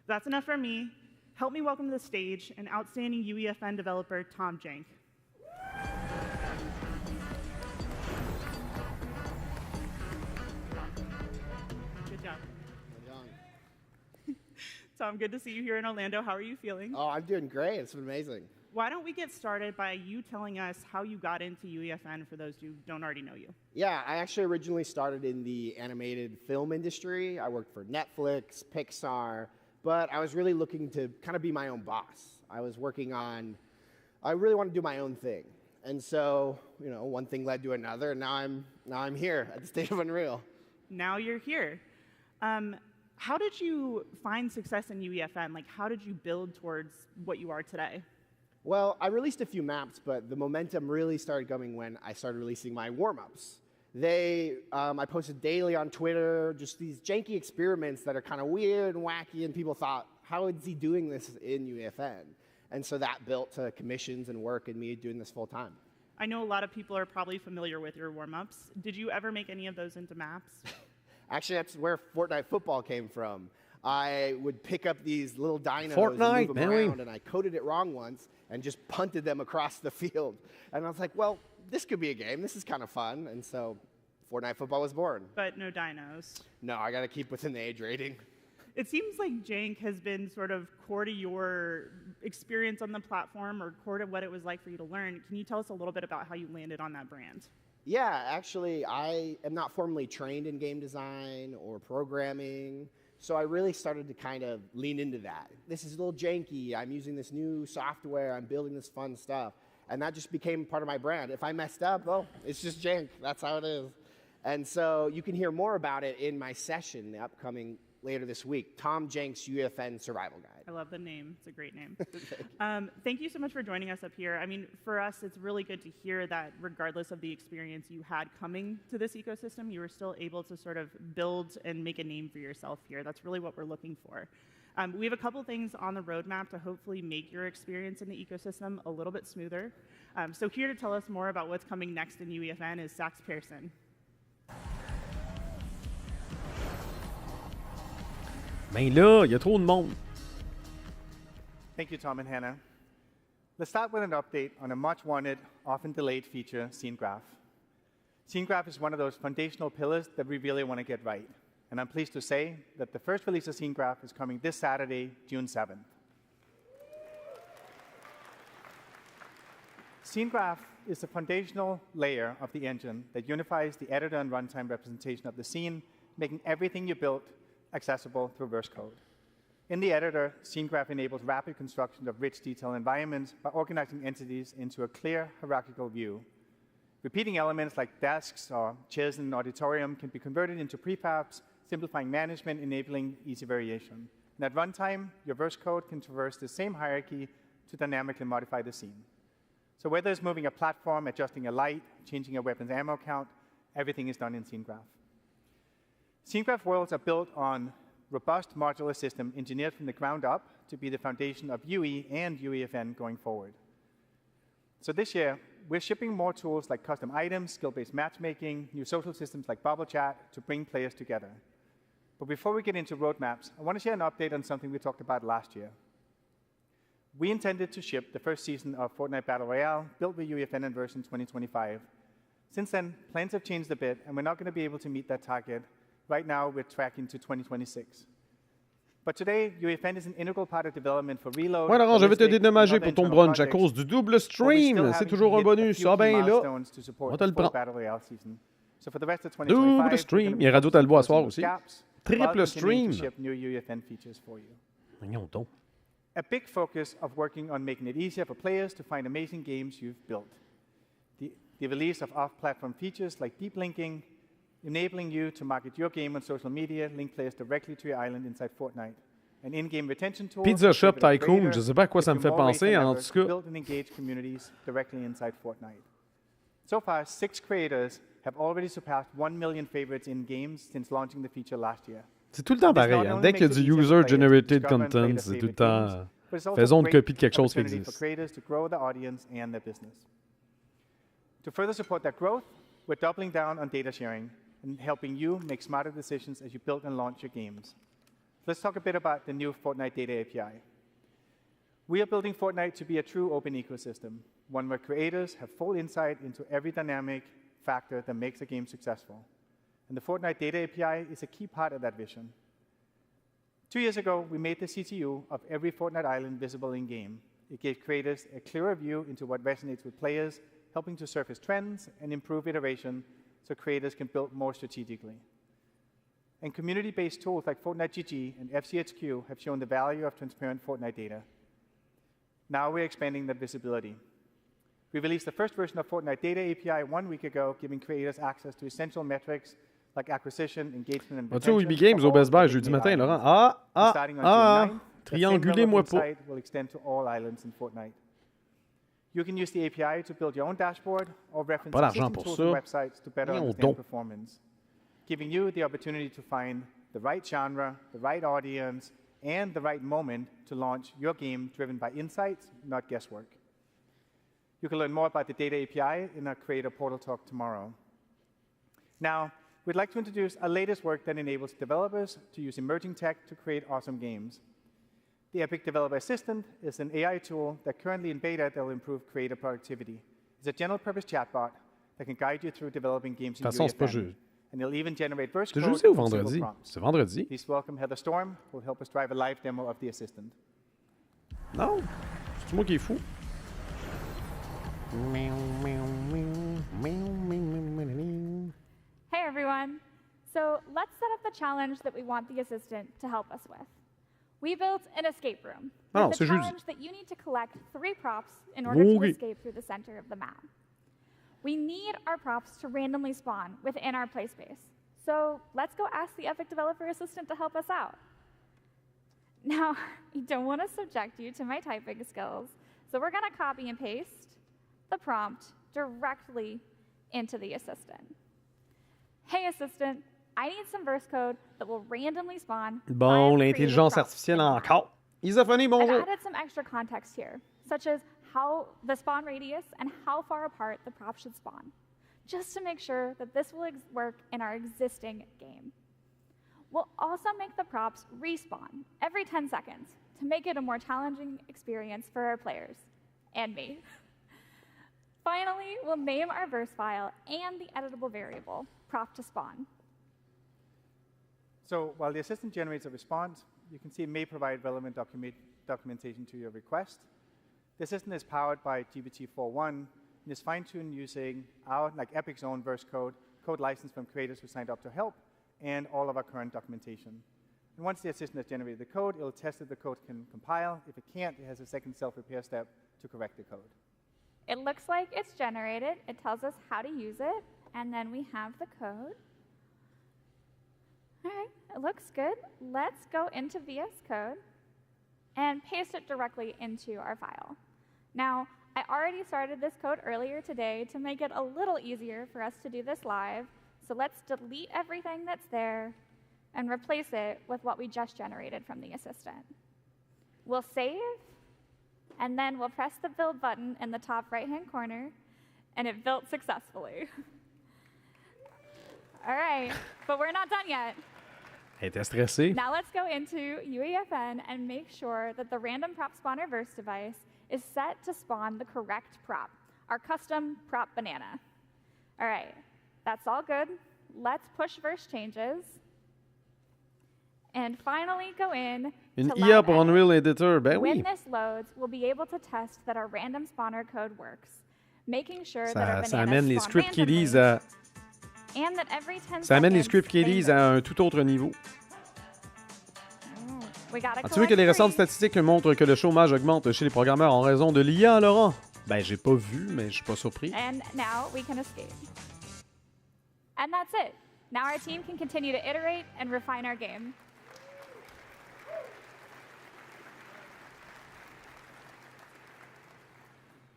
E: That's enough from me. Help me welcome to the stage an outstanding UEFN developer, Tom Jank. Good job. Tom, good to see you here in Orlando. How are you feeling?
H: Oh, I'm doing great. It's been amazing.
E: Why don't we get started by you telling us how you got into UEFN for those who don't already know you?
H: Yeah, I actually originally started in the animated film industry. I worked for Netflix, Pixar, but I was really looking to kind of be my own boss. I really want to do my own thing. And so, one thing led to another, and now I'm here at the State of Unreal.
E: Now you're here. How did you find success in UEFN? Like, how did you build towards what you are today?
H: Well, I released a few maps, but the momentum really started coming when I started releasing my warm-ups. I posted daily on Twitter, just these janky experiments that are kind of weird and wacky, and people thought, how is he doing this in UEFN? And so that built to commissions and work and me doing this full time.
E: I know a lot of people are probably familiar with your warm-ups. Did you ever make any of those into maps?
H: Actually, that's where Fortnite football came from. I would pick up these little dinos and move them around, and I coded it wrong once and just punted them across the field. And I was like, well, this could be a game. This is kind of fun. And so Fortnite football was born.
E: But no dinos.
H: No, I got to keep within the age rating.
E: It seems like Jank has been sort of core to your experience on the platform, or core to what it was like for you to learn. Can you tell us a little bit about how you landed on that brand?
H: Yeah, actually, I am not formally trained in game design or programming. So I really started to kind of lean into that. This is a little janky. I'm using this new software. I'm building this fun stuff. And that just became part of my brand. If I messed up, well, it's just jank. That's how it is. And so you can hear more about it in my session, the upcoming later this week, Tom Jenks UEFN Survival Guide.
E: I love the name. It's a great name. Thank you so much for joining us up here. I mean, for us, it's really good to hear that regardless of the experience you had coming to this ecosystem, you were still able to sort of build and make a name for yourself here. That's really what we're looking for. We have a couple things on the roadmap to hopefully make your experience in the ecosystem a little bit smoother. So here to tell us more about what's coming next in UEFN is Sax Pearson.
C: Mais là, il y a trop de monde.
F: Thank you, Tom and Hannah. Let's start with an update on a much-wanted, often delayed feature, Scene Graph. Scene Graph is one of those foundational pillars that we really want to get right. And I'm pleased to say that the first release of Scene Graph is coming this Saturday, June 7th. Scene Graph is the foundational layer of the engine that unifies the editor and runtime representation of the scene, making everything you built accessible through verse code. In the editor, Scene Graph enables rapid construction of rich, detailed environments by organizing entities into a clear hierarchical view. Repeating elements like desks or chairs in an auditorium can be converted into prefabs, simplifying management, enabling easy variation. And at runtime, your verse code can traverse the same hierarchy to dynamically modify the scene. So whether it's moving a platform, adjusting a light, changing a weapon's ammo count, everything is done in Scene Graph. Scene Graph worlds are built on robust modular system engineered from the ground up to be the foundation of UE and UEFN going forward. So this year, we're shipping more tools like custom items, skill-based matchmaking, new social systems like Bubble Chat to bring players together. But before we get into roadmaps, I want to share an update on something we talked about last year. We intended to ship the first season of Fortnite Battle Royale, built with UEFN in version 2025. Since then, plans have changed a bit, and we're not going to be able to meet that target. Right now, we're tracking to 2026. But today, UEFN is an integral part of development for Reload.
C: Ouais, Laurent, je vais te dédommager pour ton brunch à cause du double stream. C'est toujours un bonus. Ah ben là, on te le prend. Double stream. Il y a Radio Talbot à soir aussi. Triple stream. Voyons donc.
F: A big focus of working on making it easier for players to find amazing games you've built. The release of off-platform features like deep linking, enabling you to market your game on social media, link players directly to your island inside Fortnite. An in-game retention tool.
C: Pizza Shop Tycoon, je sais pas à quoi ça me fait penser, en tout cas.
F: Build and engage communities directly inside Fortnite. So far, 6 creators have already surpassed 1 million favorites in games since launching the feature last year.
C: C'est tout le temps pareil. Hein. Dès qu'il y a du user-generated content, c'est tout le temps. Faisons une copie de quelque chose qui existe.
F: To further support that growth, we're doubling down on data sharing and helping you make smarter decisions as you build and launch your games. Let's talk a bit about the new Fortnite Data API. We are building Fortnite to be a true open ecosystem, one where creators have full insight into every dynamic factor that makes a game successful. And the Fortnite Data API is a key part of that vision. 2 years ago, we made the CTU of every Fortnite island visible in-game. It gave creators a clearer view into what resonates with players, helping to surface trends and improve iteration so creators can build more strategically. And community-based tools like Fortnite GG and FCHQ have shown the value of transparent Fortnite data. Now we're expanding that visibility. We released the first version of Fortnite Data API 1 week ago, giving creators access to essential metrics like acquisition, engagement, and retention.
C: Vas-tu au EB Games au Best Buy jeudi matin, Laurent? Triangulez-moi pas.
F: Will extend to all islands in Fortnite. You can use the API to build your own dashboard or reference existing tools and websites to better understand performance, giving you the opportunity to find the right genre, the right audience, and the right moment to launch your game driven by insights, not guesswork. You can learn more about the Data API in our Creator Portal talk tomorrow. Now, we'd like to introduce our latest work that enables developers to use emerging tech to create awesome games. The Epic Developer Assistant is an AI tool that currently in beta that will improve creator productivity. It's a general-purpose chatbot that can guide you through developing games in UEFN. And it'll even generate verse code
C: jeudi ou vendredi? C'est vendredi.
F: Please welcome Heather Storm, who will help us drive a live demo of the assistant.
C: Non, c'est moi qui est fou.
I: Hey everyone!
G: So let's set up the challenge that we want the assistant to help us with. We built an escape room with the challenge that you need to collect 3 props in order to escape through the center of the map. We need our props to randomly spawn within our play space. So let's go ask the Epic Developer Assistant to help us out. Now, I don't want to subject you to my typing skills, so we're going to copy and paste the prompt directly into the assistant. Hey, assistant, I need some verse code that will randomly spawn.
C: Bon, l'intelligence artificielle encore. Isophonie, bonjour.
G: I've added some extra context here, such as how the spawn radius and how far apart the prop should spawn, just to make sure that this will work in our existing game. We'll also make the props respawn every 10 seconds to make it a more challenging experience for our players and me. Finally, we'll name our verse file and the editable variable, prop to spawn.
F: So while the assistant generates a response, you can see it may provide relevant documentation to your request. The assistant is powered by GPT-4.1 and is fine-tuned using our, Epic's own verse code licensed from creators who signed up to help, and all of our current documentation. And once the assistant has generated the code, it'll test if the code can compile. If it can't, it has a second self-repair step to correct the code.
G: It looks like it's generated. It tells us how to use it, and then we have the code. All right, it looks good. Let's go into VS Code and paste it directly into our file. Now, I already started this code earlier today to make it a little easier for us to do this live. So let's delete everything that's there and replace it with what we just generated from the assistant. We'll save, and then we'll press the build button in the top right-hand corner, and it built successfully. All right, but we're not done yet.
C: Elle était stressée.
G: Now let's go into UEFN and make sure that the random prop spawner verse device is set to spawn the correct prop, our custom prop banana. All right, that's all good. Let's push verse changes. And finally go in
C: Une
G: to
C: IA
G: live
C: pour
G: edit.
C: Unreal Editor, ben oui.
G: When this loads, we'll be able to test that our random spawner code works, making sure that our
C: Ça
G: bananas
C: amène les
G: spawn
C: script kiddies
G: randomly,
C: à...
G: and that every 10
C: Ça amène les
G: seconds,
C: script
G: they
C: kiddies à un tout autre niveau.
G: We gotta
C: As-tu vu que les
G: collect
C: récentes
G: 3.
C: statistiques montrent que le chômage augmente chez les programmeurs en raison de l'IA, Laurent? Ben, j'ai pas vu, mais je suis pas surpris.
G: And now we can escape. And that's it. Now our team can continue to iterate and refine our game.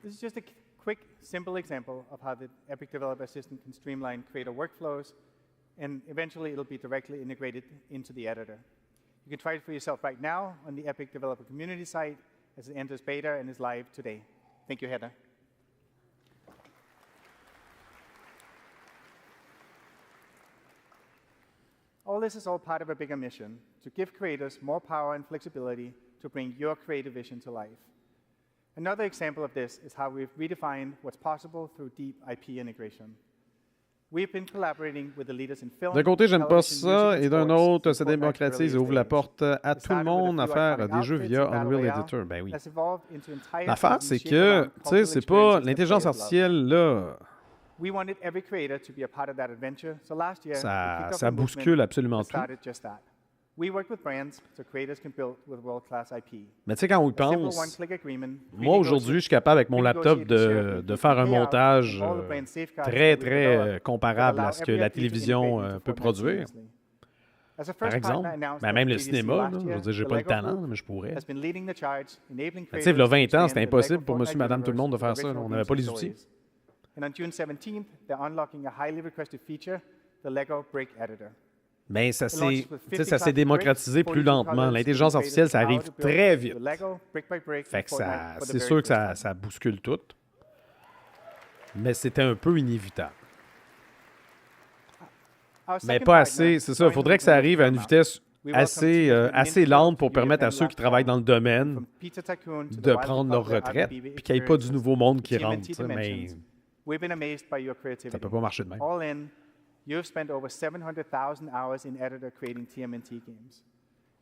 F: This is just a quick, simple example of how the Epic Developer Assistant can streamline creator workflows, and eventually it'll be directly integrated into the editor. You can try it for yourself right now on the Epic Developer Community site as it enters beta and is live today. Thank you, Heather. All this is all part of a bigger mission to give creators more power and flexibility to bring your creative vision to life. Another example of this is how we've redefined what's possible through deep IP integration. We've been collaborating with the leaders in film,
C: D'un côté, j'aime pas
F: television,
C: ça,
F: music,
C: et
F: and
C: d'un
F: sports
C: autre,
F: since
C: ça
F: Fortnite's
C: démocratise et
F: early
C: ouvre la
F: days.
C: porte à
F: It
C: tout le
F: started with
C: monde
F: a
C: à
F: few
C: faire
F: iconic
C: des jeux
F: outfits
C: via
F: and battle
C: Unreal
F: royale
C: Editor. Ben oui.
F: that's evolved into entire
C: L'affaire,
F: teams
C: c'est
F: shaped
C: que,
F: around
C: tu sais,
F: cultural
C: c'est pas
F: experiences that
C: l'intelligence
F: players love.
C: artificielle, là,
F: We wanted every creator to be a part of that adventure, so last year, we
C: ça,
F: kicked off
C: ça
F: a movement
C: bouscule absolument
F: that
C: tout.
F: started just that. We work with brands so creators can build with world-class IP.
C: Mais tu sais, quand on y
F: A simple
C: pense,
F: one-click agreement,
C: moi, aujourd'hui, je suis capable, avec mon laptop, de faire un montage très comparable à ce que la télévision peut produire. Par exemple, ben même le cinéma, là, je veux dire, j'ai pas le talent, mais je pourrais. Ben, tu sais, il y a 20 ans, c'était impossible pour monsieur, madame, tout le monde de faire ça. Là. On n'avait pas les outils.
F: And on June 17th, they're unlocking a highly requested feature, the Lego Brick Editor.
C: Mais ça s'est démocratisé plus lentement. L'intelligence artificielle, ça arrive très vite. Fait que c'est sûr que ça bouscule tout. Mais c'était un peu inévitable. Mais pas assez, c'est ça. Il faudrait que ça arrive à une vitesse assez lente pour permettre à ceux qui travaillent dans le domaine de prendre leur retraite, puis qu'il n'y ait pas du nouveau monde qui rentre. Mais ça peut pas marcher de même.
F: You've spent over 700,000 hours in editor creating TMNT games.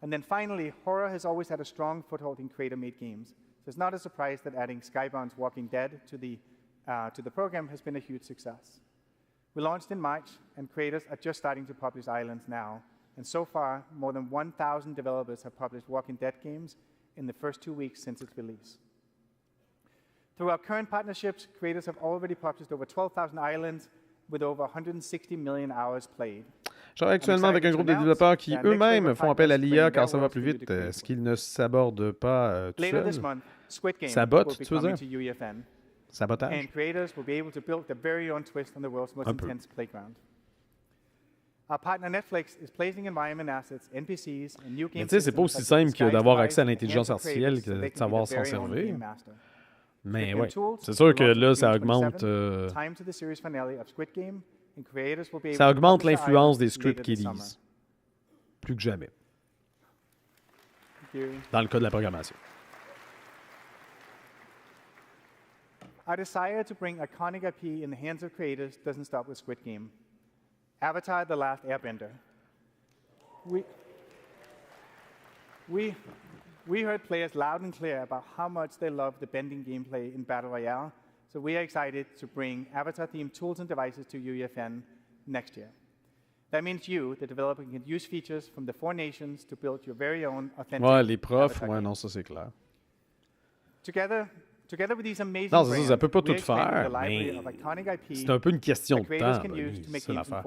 F: And then finally, horror has always had a strong foothold in creator-made games. So it's not a surprise that adding Skybound's Walking Dead to the program has been a huge success. We launched in March, and creators are just starting to publish islands now. And so far, more than 1,000 developers have published Walking Dead games in the first 2 weeks since its release. Through our current partnerships, creators have already published over 12,000 islands with over 160 million hours played.
C: Je travaille actuellement avec un groupe de développeurs qui eux-mêmes font appel à l'IA car ça va plus vite. Est-ce qu'ils ne s'abordent pas tout seuls? Sabotent, tu veux dire? Sabotage?
F: And creators will be able to build their very own twist on the world's most intense playground. Our partner Netflix is placing environment assets, NPCs, and new game.
C: Mais tu sais, c'est pas aussi simple que d'avoir accès à l'intelligence artificielle que de savoir s'en servir. Mais ouais, c'est sûr que là, ça augmente. Ça augmente l'influence des script kiddies. Plus que jamais. Dans le cas de la programmation.
F: Our desire to bring iconic IP in the hands of creators doesn't stop with Squid Game. Avatar: The Last Airbender. We heard players loud and clear about how much they love the bending gameplay in Battle Royale, so we are excited to bring Avatar-themed tools and devices to UEFN next year. That means you, the developer, can use features from the 4 nations to build your very own authentic
C: Ouais, les profs, ouais, non, ça c'est clair.
F: Together with these amazing
C: non, c'est ça, ça peut pas
F: brands,
C: tout faire, mais c'est un peu une question de temps, c'est l'affaire.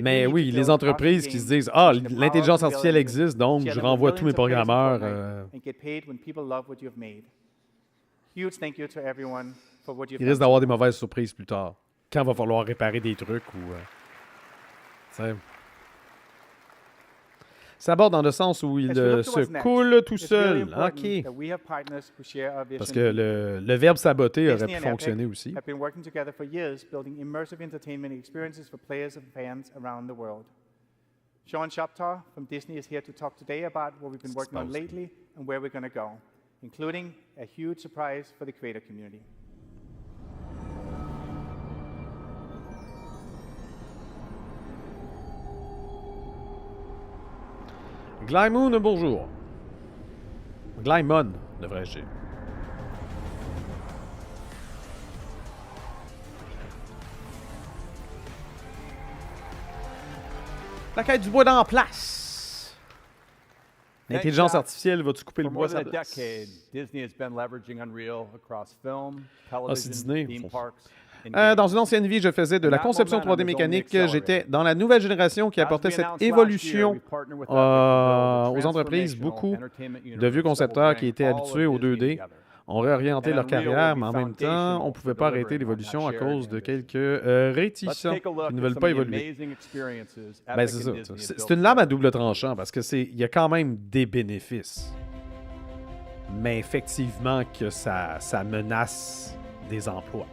C: Mais oui, les entreprises qui se disent « Ah, l'intelligence artificielle existe, donc je renvoie tous mes programmeurs. » Il risque d'avoir des mauvaises surprises plus tard, quand il va falloir réparer des trucs ou... Ça aborde dans le sens où il se coule tout seul. OK. Parce que le verbe saboter aurait pu fonctionner aussi.
F: Sean Shoptaw from Disney is here to talk today about what we've been working on lately and where we're going to go, including a huge surprise for the creator community.
C: Glymoon, bonjour. Glymon, devrais-je dire. La quête du bois dans la place. L'intelligence artificielle, va-tu couper le bois à sa place?
B: Disney has been leveraging Unreal across film,
C: c'est Disney.
B: theme parks.
C: Dans une ancienne vie, je faisais de la conception 3D mécanique. J'étais dans la nouvelle génération qui apportait cette évolution aux entreprises. Beaucoup de vieux concepteurs qui étaient habitués au 2D ont réorienté leur carrière, mais en même temps, on ne pouvait pas arrêter l'évolution à cause de quelques réticents qui ne veulent pas évoluer. Ben, c'est ça. C'est une lame à double tranchant parce qu'il y a quand même des bénéfices. Mais effectivement que ça menace des emplois.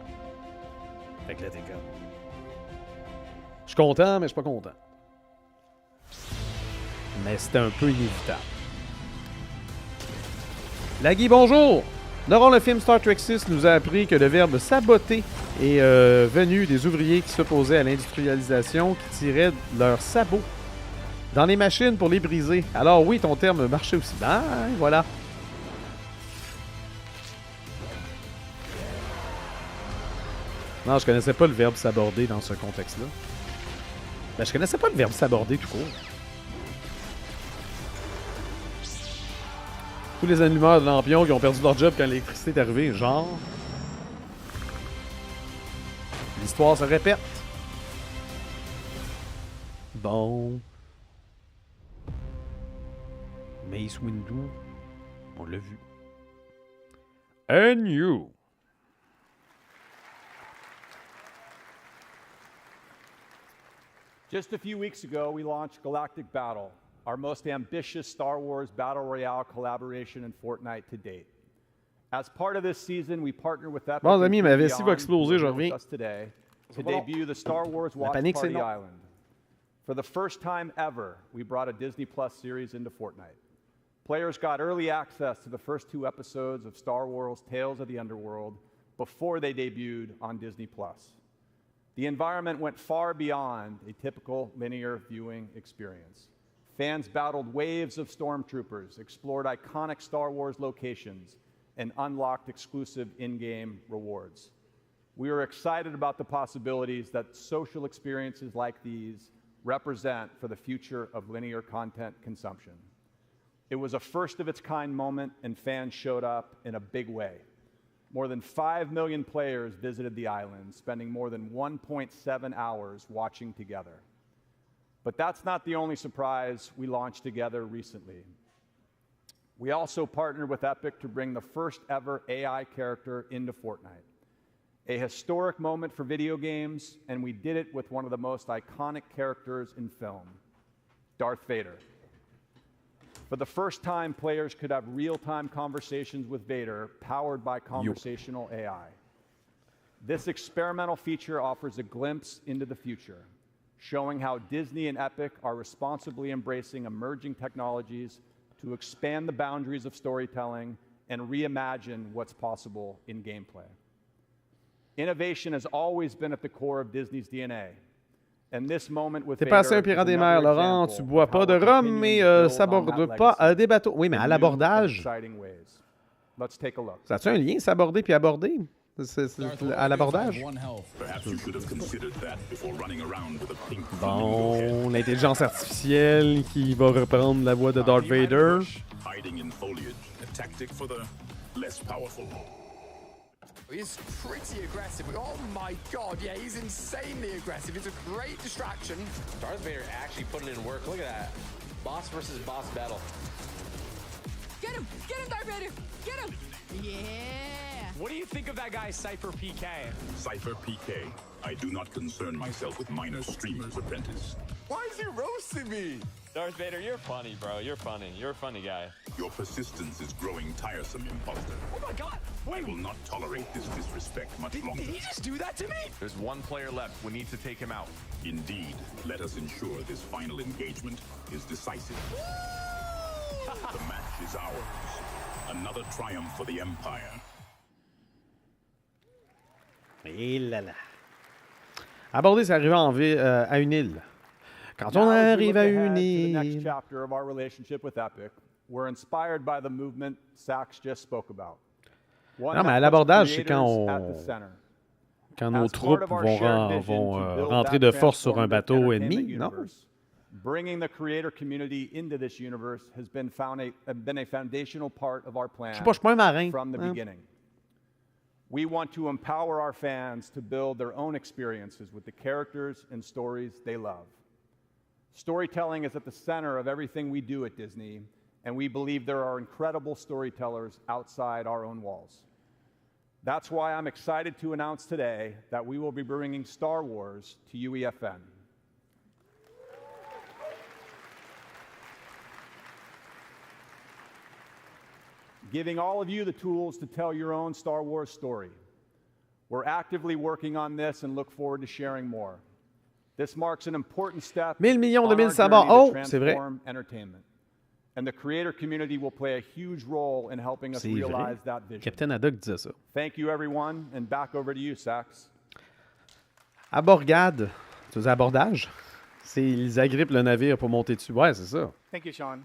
C: Fait que là, t'es comme... Je suis content, mais je suis pas content. Mais c'était un peu inévitable. Lagui, bonjour! Laurent, le film Star Trek 6 nous a appris que le verbe saboter est venu des ouvriers qui s'opposaient à l'industrialisation, qui tiraient leurs sabots dans les machines pour les briser. Alors oui, ton terme marchait aussi. Ben, voilà. Non, je connaissais pas le verbe s'aborder dans ce contexte-là. Ben, je connaissais pas le verbe s'aborder tout court. Tous les allumeurs de lampions qui ont perdu leur job quand l'électricité est arrivée, genre. L'histoire se répète. Bon. Mace Windu, on l'a vu. And you.
B: Just a few weeks ago, we launched Galactic Battle, our most ambitious Star Wars Battle Royale collaboration in Fortnite to date. As part of this season, we partnered with Epic
C: bon, amis, ma vessie va exploser, je reviens.
B: Today to debut the Star Wars Watch Party Island. For the first time ever, we brought a Disney Plus series into Fortnite. Players got early access to the first 2 episodes of Star Wars Tales of the Underworld before they debuted on Disney Plus. The environment went far beyond a typical linear viewing experience. Fans battled waves of stormtroopers, explored iconic Star Wars locations, and unlocked exclusive in-game rewards. We are excited about the possibilities that social experiences like these represent for the future of linear content consumption. It was a first-of-its-kind moment, and fans showed up in a big way. More than 5 million players visited the island, spending more than 1.7 hours watching together. But that's not the only surprise we launched together recently. We also partnered with Epic to bring the first-ever AI character into Fortnite. A historic moment for video games, and we did it with one of the most iconic characters in film, Darth Vader. For the first time, players could have real-time conversations with Vader, powered by conversational AI. This experimental feature offers a glimpse into the future, showing how Disney and Epic are responsibly embracing emerging technologies to expand the boundaries of storytelling and reimagine what's possible in gameplay. Innovation has always been at the core of Disney's DNA.
C: T'es passé un pirate des mers, Laurent. Tu bois pas de rhum, mais s'aborde pas des bateaux. Oui, mais à l'abordage. Ça a-tu un lien, s'aborder puis aborder? À l'abordage? Bon, l'intelligence artificielle qui va reprendre la voix de Darth Vader.
I: He's pretty aggressive. Oh my god, yeah, he's insanely aggressive. It's a great distraction.
J: Darth Vader actually put it in work. Look at that. Boss versus boss battle.
I: Get him, Darth Vader! Get him! Yeah!
J: What do you think of that guy, Cypher PK?
W: Cypher PK. I do not concern myself with minor streamer's apprentice.
I: Why is he roasting me?
J: Darth Vader, you're funny, bro. You're funny. You're a funny guy.
W: Your persistence is growing tiresome, imposter.
I: Oh my god!
W: I will not tolerate this disrespect much longer.
I: Did he just do that to me?
J: There's one player left. We need to take him out.
W: Indeed. Let us ensure this final engagement is decisive. The match is ours. Another triumph for the Empire.
C: Et là là. Aborder, c'est arrivé à une île. Quand on arrive à une île.
B: The next chapter of our relationship with Epic, we're inspired by the movement Sax just spoke about.
C: Non, mais à l'abordage, c'est quand nos troupes vont rentrer de force sur un bateau ennemi, non?
B: Bringing the creator community into this universe has been a foundational part of our plan
C: Je suis pas un marin.
B: From the beginning. We want to empower our fans to build their own experiences with the characters and stories they love. Storytelling is at the center of everything we do at Disney, and we believe there are incredible storytellers outside our own walls. That's why I'm excited to announce today that we will be bringing Star Wars to UEFN. Giving all of you the tools to tell your own Star Wars story. We're actively working on this and look forward to sharing more. This marks an important step
C: 1000 millions de mille sabords. Oh, c'est vrai.
B: Entertainment. And the creator community will play a huge role in helping us realize that vision.
C: Captain Haddock disait ça.
B: Thank you, everyone, and back over to you, Sax.
C: Aborgade. Tu veux abordage? Ils agrippent le navire pour monter dessus. Ouais, c'est ça.
F: Thank you, Sean.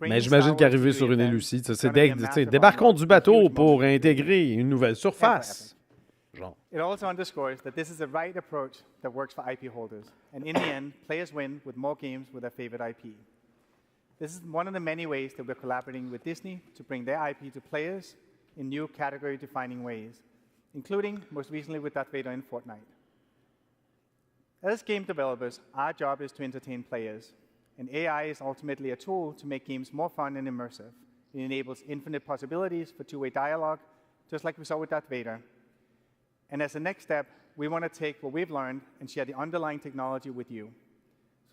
C: Mais j'imagine qu'arriver sur une île aussi, c'est débarquons du bateau pour intégrer une nouvelle surface. Genre.
F: It also underscores that this is the right approach that works for IP holders. And in the end, players win with more games with their favorite IP. This is one of the many ways that we're collaborating with Disney to bring their IP to players in new category-defining ways, including, most recently, with Darth Vader in Fortnite. As game developers, our job is to entertain players, and AI is ultimately a tool to make games more fun and immersive. It enables infinite possibilities for two-way dialogue, just like we saw with Darth Vader. And as a next step, we want to take what we've learned and share the underlying technology with you.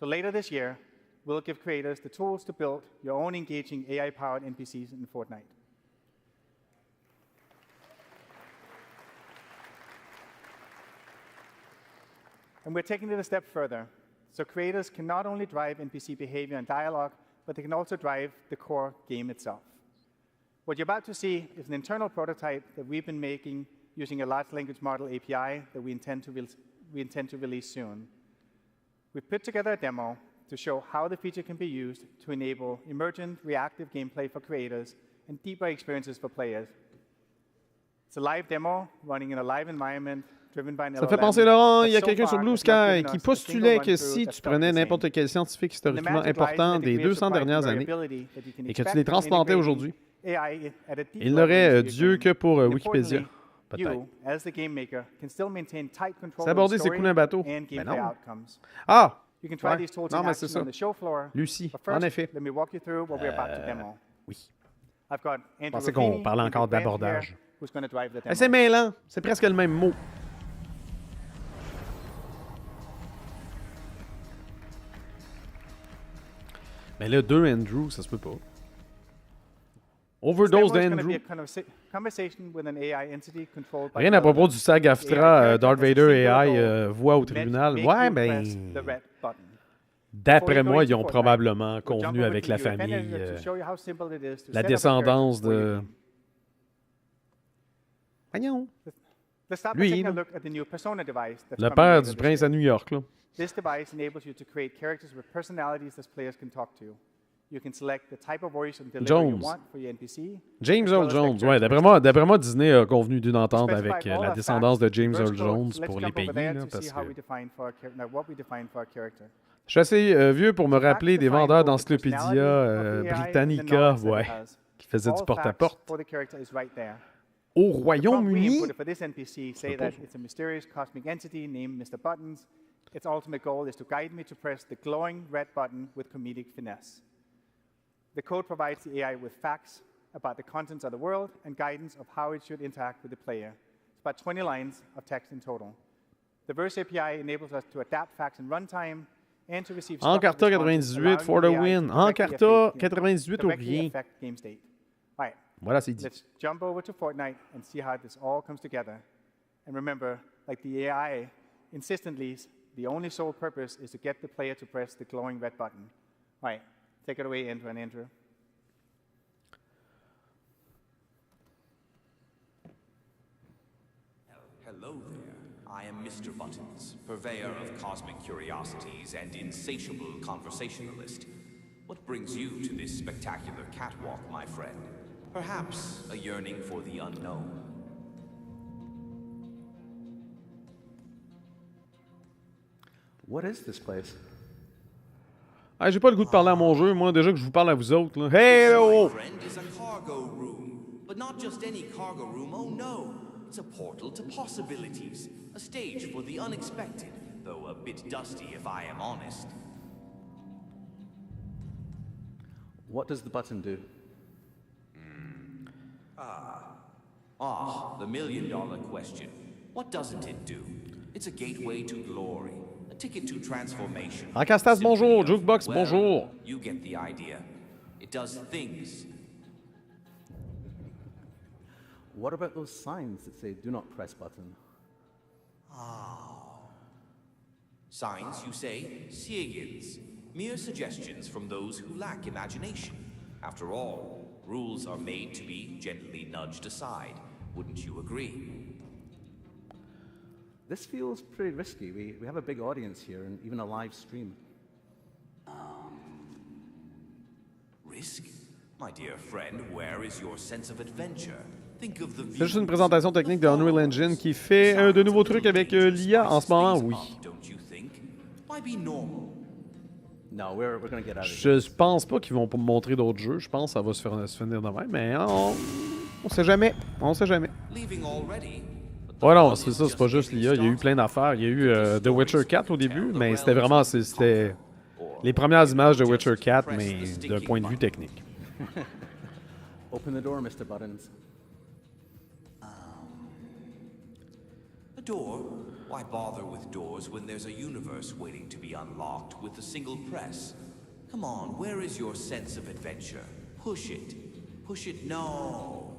F: So later this year, we'll give creators the tools to build your own engaging AI-powered NPCs in Fortnite. And we're taking it a step further. So creators can not only drive NPC behavior and dialogue, but they can also drive the core game itself. What you're about to see is an internal prototype that we've been making using a large language model API that we intend to release soon. We've put together a demo to show how the feature can be used to enable emergent, reactive gameplay for creators and deeper experiences for players. It's a live demo running in a live environment.
C: Ça fait penser, Laurent, il y a quelqu'un sur Blue Sky qui postulait que si tu prenais n'importe quel scientifique historiquement important des 200 dernières années et que tu les transplantais aujourd'hui, il n'aurait Dieu que pour Wikipédia. Peut-être. C'est aborder, c'est couler un bateau. Mais non. Ah! Ouais. Non, mais c'est ça. Lucie, en effet. Oui. Je pensais qu'on parlait encore d'abordage. C'est mêlant. C'est presque le même mot. Mais là, 2 Andrew, ça se peut pas. Overdose d'Andrew. Rien à propos du SAG-AFTRA, Darth Vader AI voix au tribunal. Ouais, ben... D'après moi, ils ont probablement convenu avec la famille la descendance de... Voyons. Lui, le père du prince à New York, là.
F: This device enables you to create characters with personalities that players can talk to. You can select the type of voice and delivery you want for your NPC.
C: James Earl Jones, ouais, d'après moi, Disney a convenu d'une entente avec la descendance de James Earl Jones pour les payer, là, parce que... Je suis assez vieux pour me rappeler des vendeurs d'encyclopédia Britannica, ouais, qui faisaient du porte-à-porte. Au Royaume-Uni,
F: its ultimate goal is to guide me to press the glowing red button with comedic finesse. The code provides the AI with facts about the contents of the world and guidance of how it should interact with the player. It's about 20 lines of text in total. The Verse API enables us to adapt facts in runtime and to receive
C: Encarta 98 for the win. Encarta 98 ou rien.
F: Right.
C: Voilà, c'est dit.
F: Let's jump over to Fortnite and see how this all comes together. And remember, like the AI insistently, the only sole purpose is to get the player to press the glowing red button. All right, take it away, Andrew and Andrew.
L: Hello there. I am Mr. Buttons, purveyor of cosmic curiosities and insatiable conversationalist. What brings you to this spectacular catwalk, my friend? Perhaps a yearning for the unknown.
B: What is this place?
C: Ah, j'ai pas le goût de parler à mon jeu, moi, déjà que je vous parle à vous autres. Là. Hey, oh!
L: Friend is a cargo room, but not just any cargo room. Oh no, it's a portal to possibilities, a stage for the unexpected, though a bit dusty if I am honest.
B: What does the button do?
L: The million-dollar question. What doesn't it do? It's a gateway to glory. Ticket to transformation.
C: Encastas, bonjour. Jukebox, bonjour.
L: You get the idea. It does things.
B: What about those signs that say "Do not press button"?
L: Signs, you say? Siegins. Mere suggestions from those who lack imagination. After all, rules are made to be gently nudged aside. Wouldn't you agree?
B: This feels pretty risky. We have a big audience here and even a live stream.
L: Risk? My dear friend, where is your sense of adventure? Think of the
C: C'est juste une présentation technique de Unreal Engine qui fait de nouveaux trucs avec l'IA en ce moment, oui. Je pense pas qu'ils vont montrer d'autres jeux. Je pense que ça va se finir de même, mais on sait jamais. On sait jamais. Ouais, non, c'est ça, c'est pas juste l'IA. Il y a eu plein d'affaires. Il y a eu The Witcher 4 au début, mais c'était vraiment c'était les premières images de Witcher 4, mais d'un point de vue technique.
B: Open the door, Mr. Buttons.
L: A door? Why bother with doors when there's a universe waiting to be unlocked with a single press? Come on, where is your sense of adventure? Push it. Push it, no.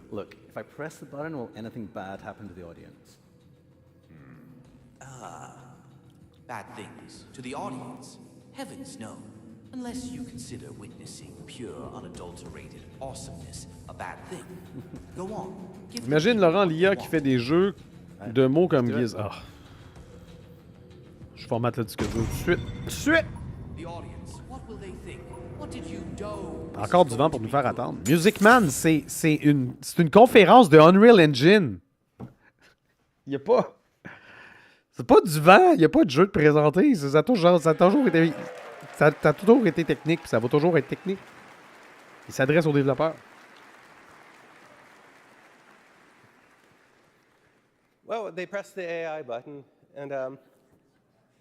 B: Look, if I press the button, will anything bad happen to the audience?
L: Bad things to the audience? Heavens, no. Unless you consider witnessing pure, unadulterated awesomeness a bad thing. Go on.
C: Imagine Laurent l'IA qui fait des jeux de mots comme guise. Ah. Je formate le disque dur tout de suite. Tout de suite!
L: The audience, what will they think?
C: Encore du vent pour nous faire attendre. Music Man, c'est une conférence de Unreal Engine. Il n'y a pas... C'est pas du vent, il n'y a pas de jeu de présenter. Ça a toujours été technique, puis ça va toujours être technique. Il s'adresse aux développeurs.
M: Well, they pressed the AI button, and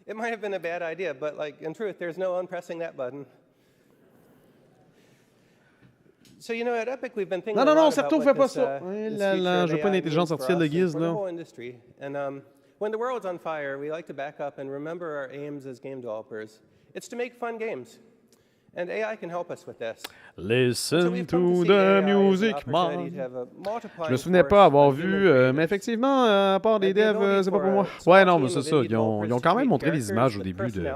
M: it might have been a bad idea, but like in truth, there's no unpressing that button. So you know, at Epic, we've been thinking a lot about what this
C: Je veux pas une intelligence artificielle de guise, là.
M: And when the world's on fire, we like to back up and remember our aims as game developers. It's to make fun games. And AI can help us with this.
C: Listen to the music, man. Je me souvenais pas avoir vu, mais effectivement, à part des devs, c'est pas pour moi. Ouais, non, mais c'est ça. Ils ont quand même montré les images au début de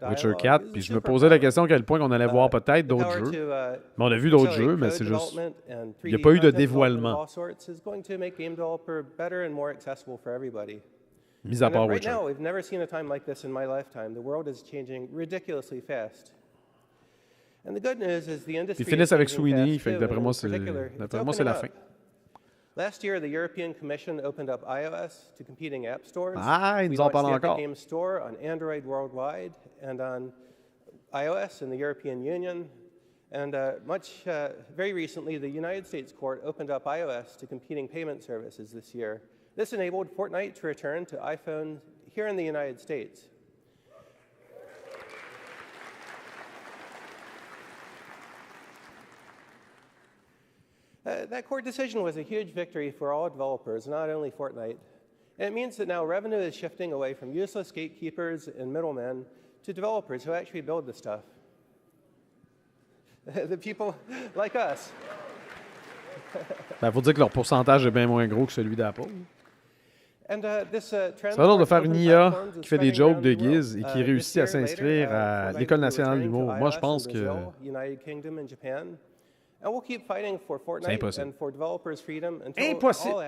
C: Witcher 4, puis je me posais la question à quel point on allait voir peut-être d'autres jeux. Mais on a vu d'autres jeux, mais c'est juste... Il n'y a pas eu de dévoilement. Mis à part Witcher.
M: Right now, we've never seen a time like this in my lifetime. The world is changing ridiculously fast. And the good news is the industry.
C: Ils finissent avec Sweeney, fait que d'après moi, c'est la fin.
M: Last year, the European Commission opened up iOS to competing app stores.
C: Ah, ils nous en parlent encore.
M: We launched the Epic Games Store on Android worldwide and on iOS in the European Union. And very recently, the United States court opened up iOS to competing payment services this year. This enabled Fortnite to return to iPhone here in the United States. That court decision was a huge victory for all developers, not only Fortnite. And it means that now revenue is shifting away from useless gatekeepers and middlemen to developers who actually build the stuff. The people like us.
C: Il faut dire que leur pourcentage est bien moins gros que celui d'Apple.
M: Ça
C: a l'air de faire une IA qui fait des jokes de guise et qui réussit à s'inscrire à l'École nationale de l'humour. Moi, je pense que c'est impossible. Impossible!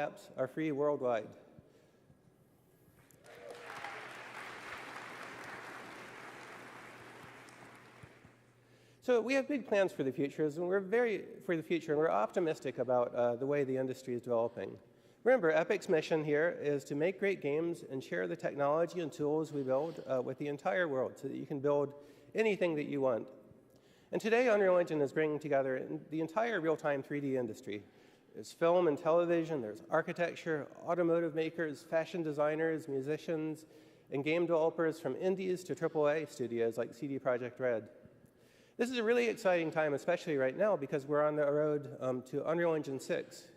M: So we have big plans for the future, and we're optimistic about the way the industry is developing. Remember, Epic's mission here is to make great games and share the technology and tools we build with the entire world so that you can build anything that you want. And today, Unreal Engine is bringing together the entire real-time 3D industry. There's film and television, there's architecture, automotive makers, fashion designers, musicians, and game developers from indies to AAA studios like CD Projekt Red. This is a really exciting time, especially right now, because we're on the road to Unreal Engine 6.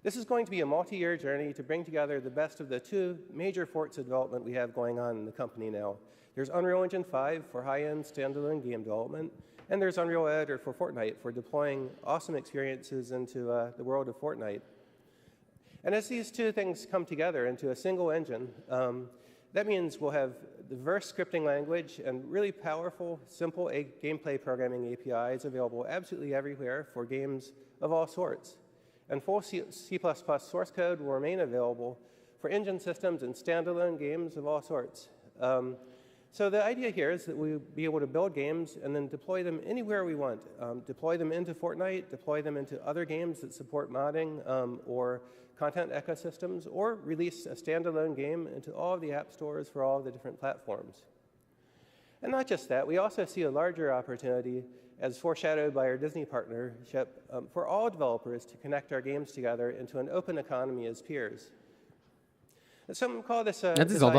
M: This is going to be a multi-year journey to bring together the best of the two major forks of development we have going on in the company now. There's Unreal Engine 5 for high-end standalone game development, and there's Unreal Editor for Fortnite for deploying awesome experiences into the world of Fortnite. And as these two things come together into a single engine, that means we'll have diverse scripting language and really powerful, simple gameplay programming APIs available absolutely everywhere for games of all sorts. And full C++ source code will remain available for engine systems and standalone games of all sorts. So the idea here is that we'll be able to build games and then deploy them anywhere we want. Deploy them into Fortnite, deploy them into other games that support modding or content ecosystems, or release a standalone game into all of the app stores for all of the different platforms. And not just that, we also see a larger opportunity, as foreshadowed by our Disney partnership, for all developers to connect our games together into an open economy as peers. Some call this
C: ils sont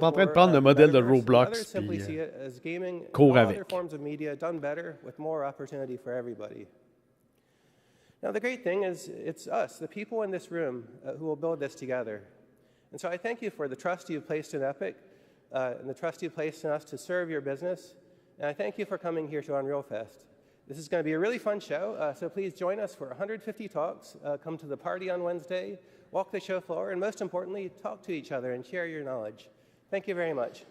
C: en train de prendre le modèle de Roblox et courent avec.
M: Other forms of media done better with more opportunity for everybody. Now the great thing is it's us, the people in this room, who will build this together. And so I thank you for the trust you've placed in Epic and the trust you've placed in us to serve your business. And I thank you for coming here to Unreal Fest. This is going to be a really fun show, so please join us for 150 talks. Come to the party on Wednesday, walk the show floor, and most importantly, talk to each other and share your knowledge. Thank you very much.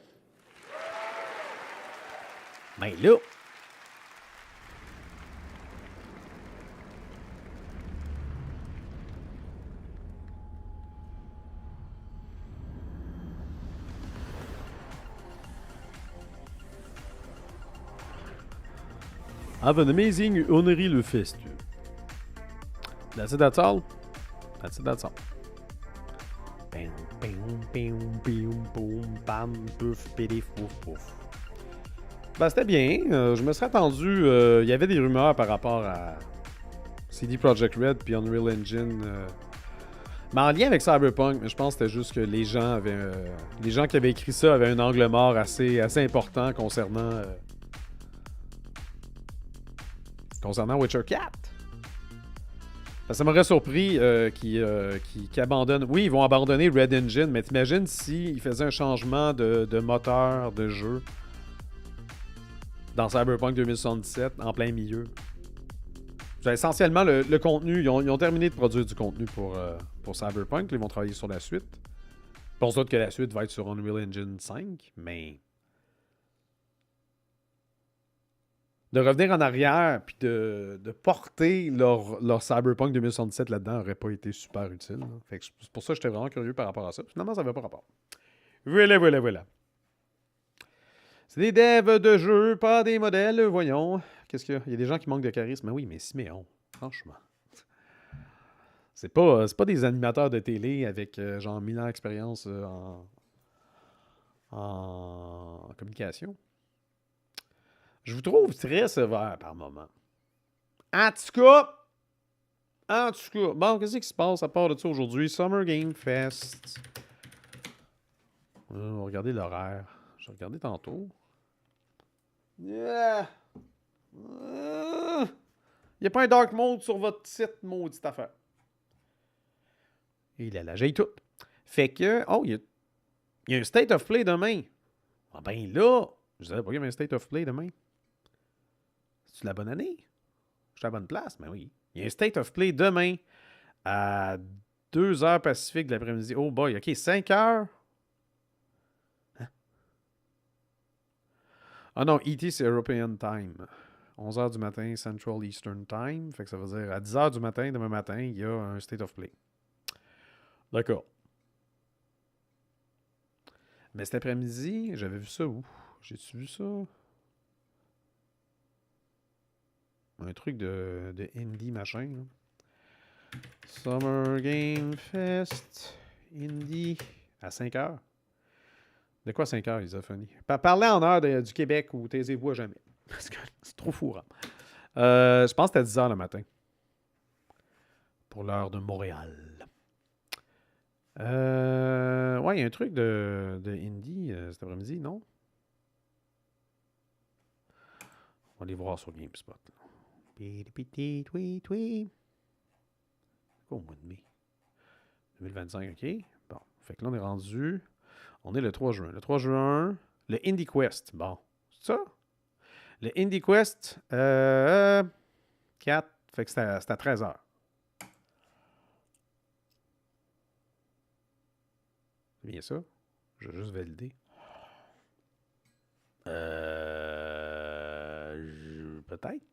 C: Ben là. Have an amazing Unreal Fest. That's it, that's all. That's it, that's all. Ben, c'était bien. Je me serais attendu... Il y avait des rumeurs par rapport à CD Projekt Red puis Unreal Engine. Mais en lien avec Cyberpunk, mais je pense que c'était juste que les gens qui avaient écrit ça avaient un angle mort assez important concernant Witcher 4. Ça m'aurait surpris qu'ils abandonnent... Oui, ils vont abandonner Red Engine, mais t'imagines s'ils faisaient un changement de moteur de jeu dans Cyberpunk 2077, en plein milieu. Essentiellement, le contenu, ils ont terminé de produire du contenu pour Cyberpunk. Ils vont travailler sur la suite. Je pense que la suite va être sur Unreal Engine 5, mais... De revenir en arrière puis de porter leur Cyberpunk 2077 là-dedans n'aurait pas été super utile. Fait que c'est pour ça que j'étais vraiment curieux par rapport à ça. Finalement, ça n'avait pas rapport. Voilà. C'est des devs de jeux, pas des modèles. Voyons. Qu'est-ce qu'il y a? Il y a des gens qui manquent de charisme. Mais oui, mais Siméon, franchement. C'est pas des animateurs de télé avec genre 1000 ans d'expérience en communication. Je vous trouve très sévère par moment. En tout cas, bon, qu'est-ce qui se passe à part de ça aujourd'hui? Summer Game Fest. On va regarder l'horaire. J'ai regardé tantôt. Yeah. Il n'y a pas un dark mode sur votre site, maudite affaire. Et là, j'ai tout. Fait que, il y a un State of Play demain. Ah ben là, je savais pas qu'il y avait un State of Play demain. C'est-tu la bonne année? Je suis à la bonne place? Ben oui. Il y a un State of Play demain à 2h Pacifique de l'après-midi. Oh boy, OK, 5h. Hein? Ah non, ET, c'est European Time. 11h du matin, Central Eastern Time. Fait que ça veut dire à 10h du matin, demain matin, il y a un State of Play. D'accord. Mais cet après-midi, j'avais vu ça où? J'ai-tu vu ça? Un truc de indie machin. Là. Summer Game Fest. Indie. À 5h. De quoi 5h, Isophonie? Parlez en heure du Québec ou taisez-vous à jamais. Parce que c'est trop fourrant. Je pense que c'était à 10h le matin. Pour l'heure de Montréal. Ouais, il y a un truc de indie cet après-midi, non? On va aller voir sur GameSpot. Au mois de mai 2025, OK. Bon, fait que là, on est rendu... On est le 3 juin. Le 3 juin, le Indie Quest. Bon, c'est ça? Le Indie Quest, 4, fait que c'est à 13h. C'est bien ça? Je vais juste valider. Peut-être.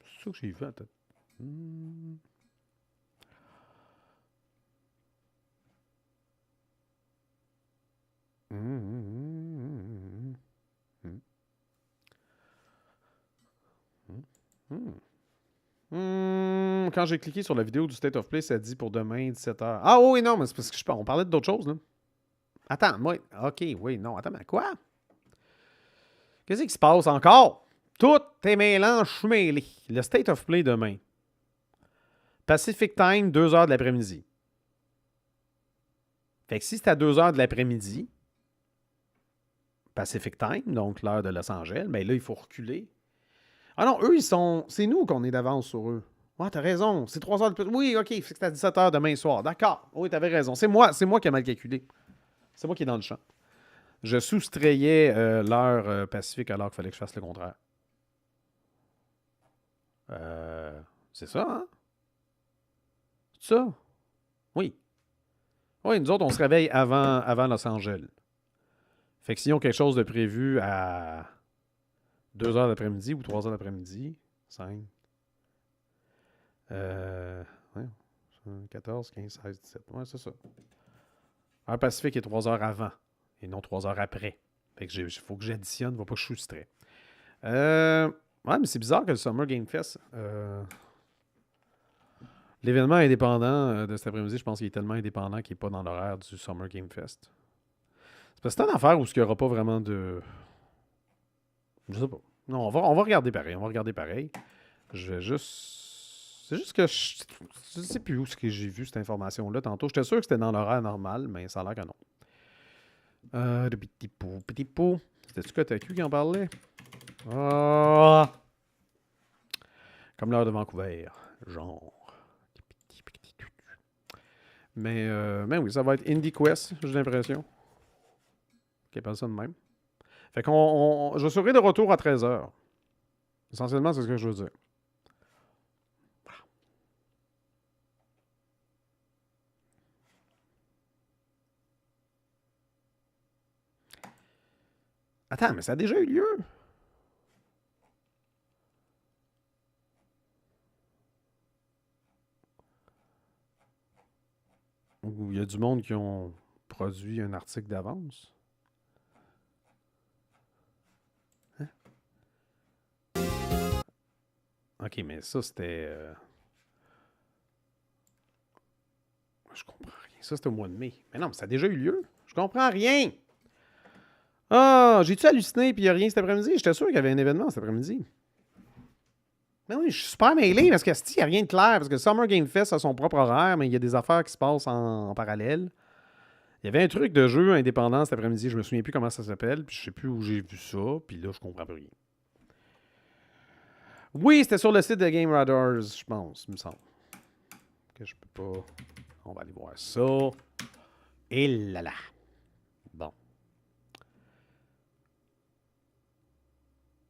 C: C'est ça que j'ai vu en tête. Quand j'ai cliqué sur la vidéo du State of Play, ça dit pour demain, 17h. Ah oui, non, mais c'est parce que on parlait d'autres choses, là. Attends, moi... OK, oui, non, attends, mais quoi? Qu'est-ce qui se passe encore? Tout est mélange, je suis mêlé. Le State of Play demain. Pacific Time, 2h de l'après-midi. Fait que si c'est à 2h de l'après-midi, Pacific Time, donc l'heure de Los Angeles, ben là, il faut reculer. Ah non, eux, ils sont... C'est nous qu'on est d'avance sur eux. Ouais, t'as raison. C'est 3 heures de plus. Oui, OK, c'est à 17h demain soir. D'accord. Oui, t'avais raison. C'est moi qui ai mal calculé. C'est moi qui est dans le champ. Je soustrayais l'heure pacifique alors qu'il fallait que je fasse le contraire. C'est ça, hein? C'est ça? Oui. Oui, nous autres, on se réveille avant Los Angeles. Fait que s'ils ont quelque chose de prévu à 2h d'après-midi ou 3h d'après-midi, 5... 14, 15, 16, 17. Ouais, c'est ça. Heure Pacifique est 3 heures avant et non 3 heures après. Fait que il faut que j'additionne, il ne faut pas que je soustrais. Ouais, mais c'est bizarre que le Summer Game Fest... L'événement indépendant de cet après-midi, je pense qu'il est tellement indépendant qu'il n'est pas dans l'horaire du Summer Game Fest. C'est parce que c'est une affaire où il n'y aura pas vraiment de... Je sais pas. Non, on va regarder pareil. On va regarder pareil. Je vais juste... C'est juste que je sais plus où ce que j'ai vu cette information-là tantôt. J'étais sûr que c'était dans l'horaire normal, mais ça a l'air que non. De petit pot. C'était-tu Kotaku qui en parlait? Ah! Comme l'heure de Vancouver. Genre. Mais oui, ça va être Indie Quest, j'ai l'impression. Qui appelle ça de même. Fait je serai de retour à 13h. Essentiellement, c'est ce que je veux dire. Attends, mais ça a déjà eu lieu. Ou il y a du monde qui ont produit un article d'avance. Hein? OK, mais ça, c'était... Je comprends rien. Ça, c'était au mois de mai. Mais non, mais ça a déjà eu lieu. Je comprends rien. Ah, j'ai-tu halluciné puis il n'y a rien cet après-midi? J'étais sûr qu'il y avait un événement cet après-midi. Mais oui, je suis super mêlé parce que il n'y a rien de clair. Parce que Summer Game Fest a son propre horaire, mais il y a des affaires qui se passent en parallèle. Il y avait un truc de jeu indépendant cet après-midi. Je me souviens plus comment ça s'appelle. Puis je sais plus où j'ai vu ça. Puis là, je comprends plus rien. Oui, c'était sur le site de Game Radars, je pense, il me semble. Que je peux pas... On va aller voir ça. Et là là. Bon.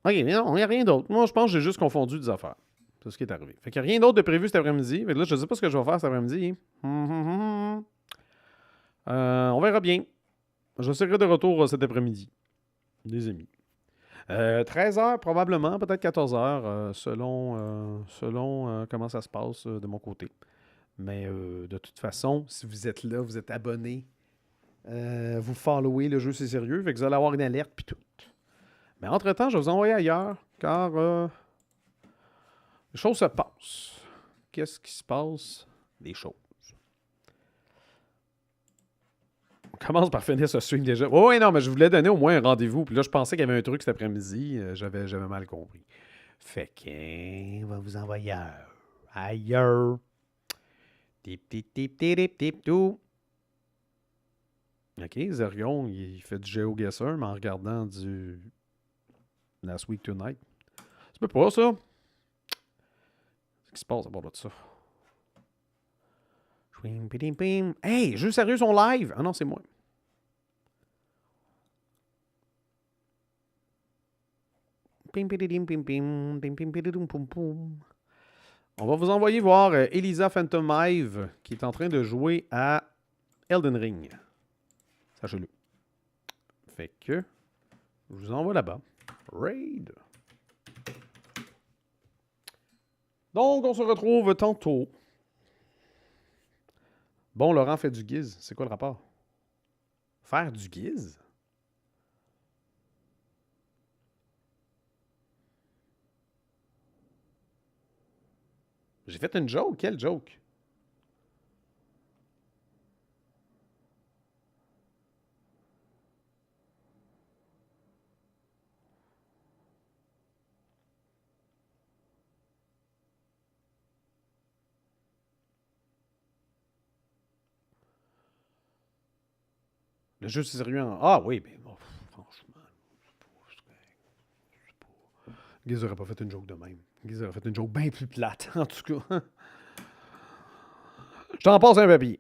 C: OK, mais non, il n'y a rien d'autre. Moi, je pense que j'ai juste confondu des affaires. C'est ce qui est arrivé. Fait qu'il n'y a rien d'autre de prévu cet après-midi. Fait que là, je ne sais pas ce que je vais faire cet après-midi. On verra bien. Je serai de retour cet après-midi. Des amis. 13h probablement, peut-être 14h, selon comment ça se passe de mon côté. Mais de toute façon, si vous êtes là, vous êtes abonné, vous followez le jeu, c'est sérieux, fait que vous allez avoir une alerte puis tout. Mais entre-temps, je vais vous envoyer ailleurs, car les choses se passent. Qu'est-ce qui se passe? Des choses. On commence par finir ce stream déjà. Oh, oui, non, mais je voulais donner au moins un rendez-vous. Puis là, je pensais qu'il y avait un truc cet après-midi. J'avais mal compris. Fait qu'on va vous envoyer ailleurs. Tip, tip, tip, tip, tip, tout. OK, Zerion, il fait du GeoGuessr, mais en regardant du Last Week Tonight. Ça peut pas, ça. Qu'est-ce qui se passe à bord de ça? Hey, jeux sérieux sont live! Ah non, c'est moi. On va vous envoyer voir Elisa Phantom Hive qui est en train de jouer à Elden Ring. Sachez-le. Fait que je vous envoie là-bas. Raid. Donc, on se retrouve tantôt. Bon, Laurent fait du guise. C'est quoi le rapport? Faire du guise? J'ai fait une joke? Quelle joke? Le jeu, c'est sérieux. Ah oui, mais bon, franchement. Giz aurait pas fait une joke de même. Giz aurait fait une joke bien plus plate, en tout cas. Je t'en passe un papier.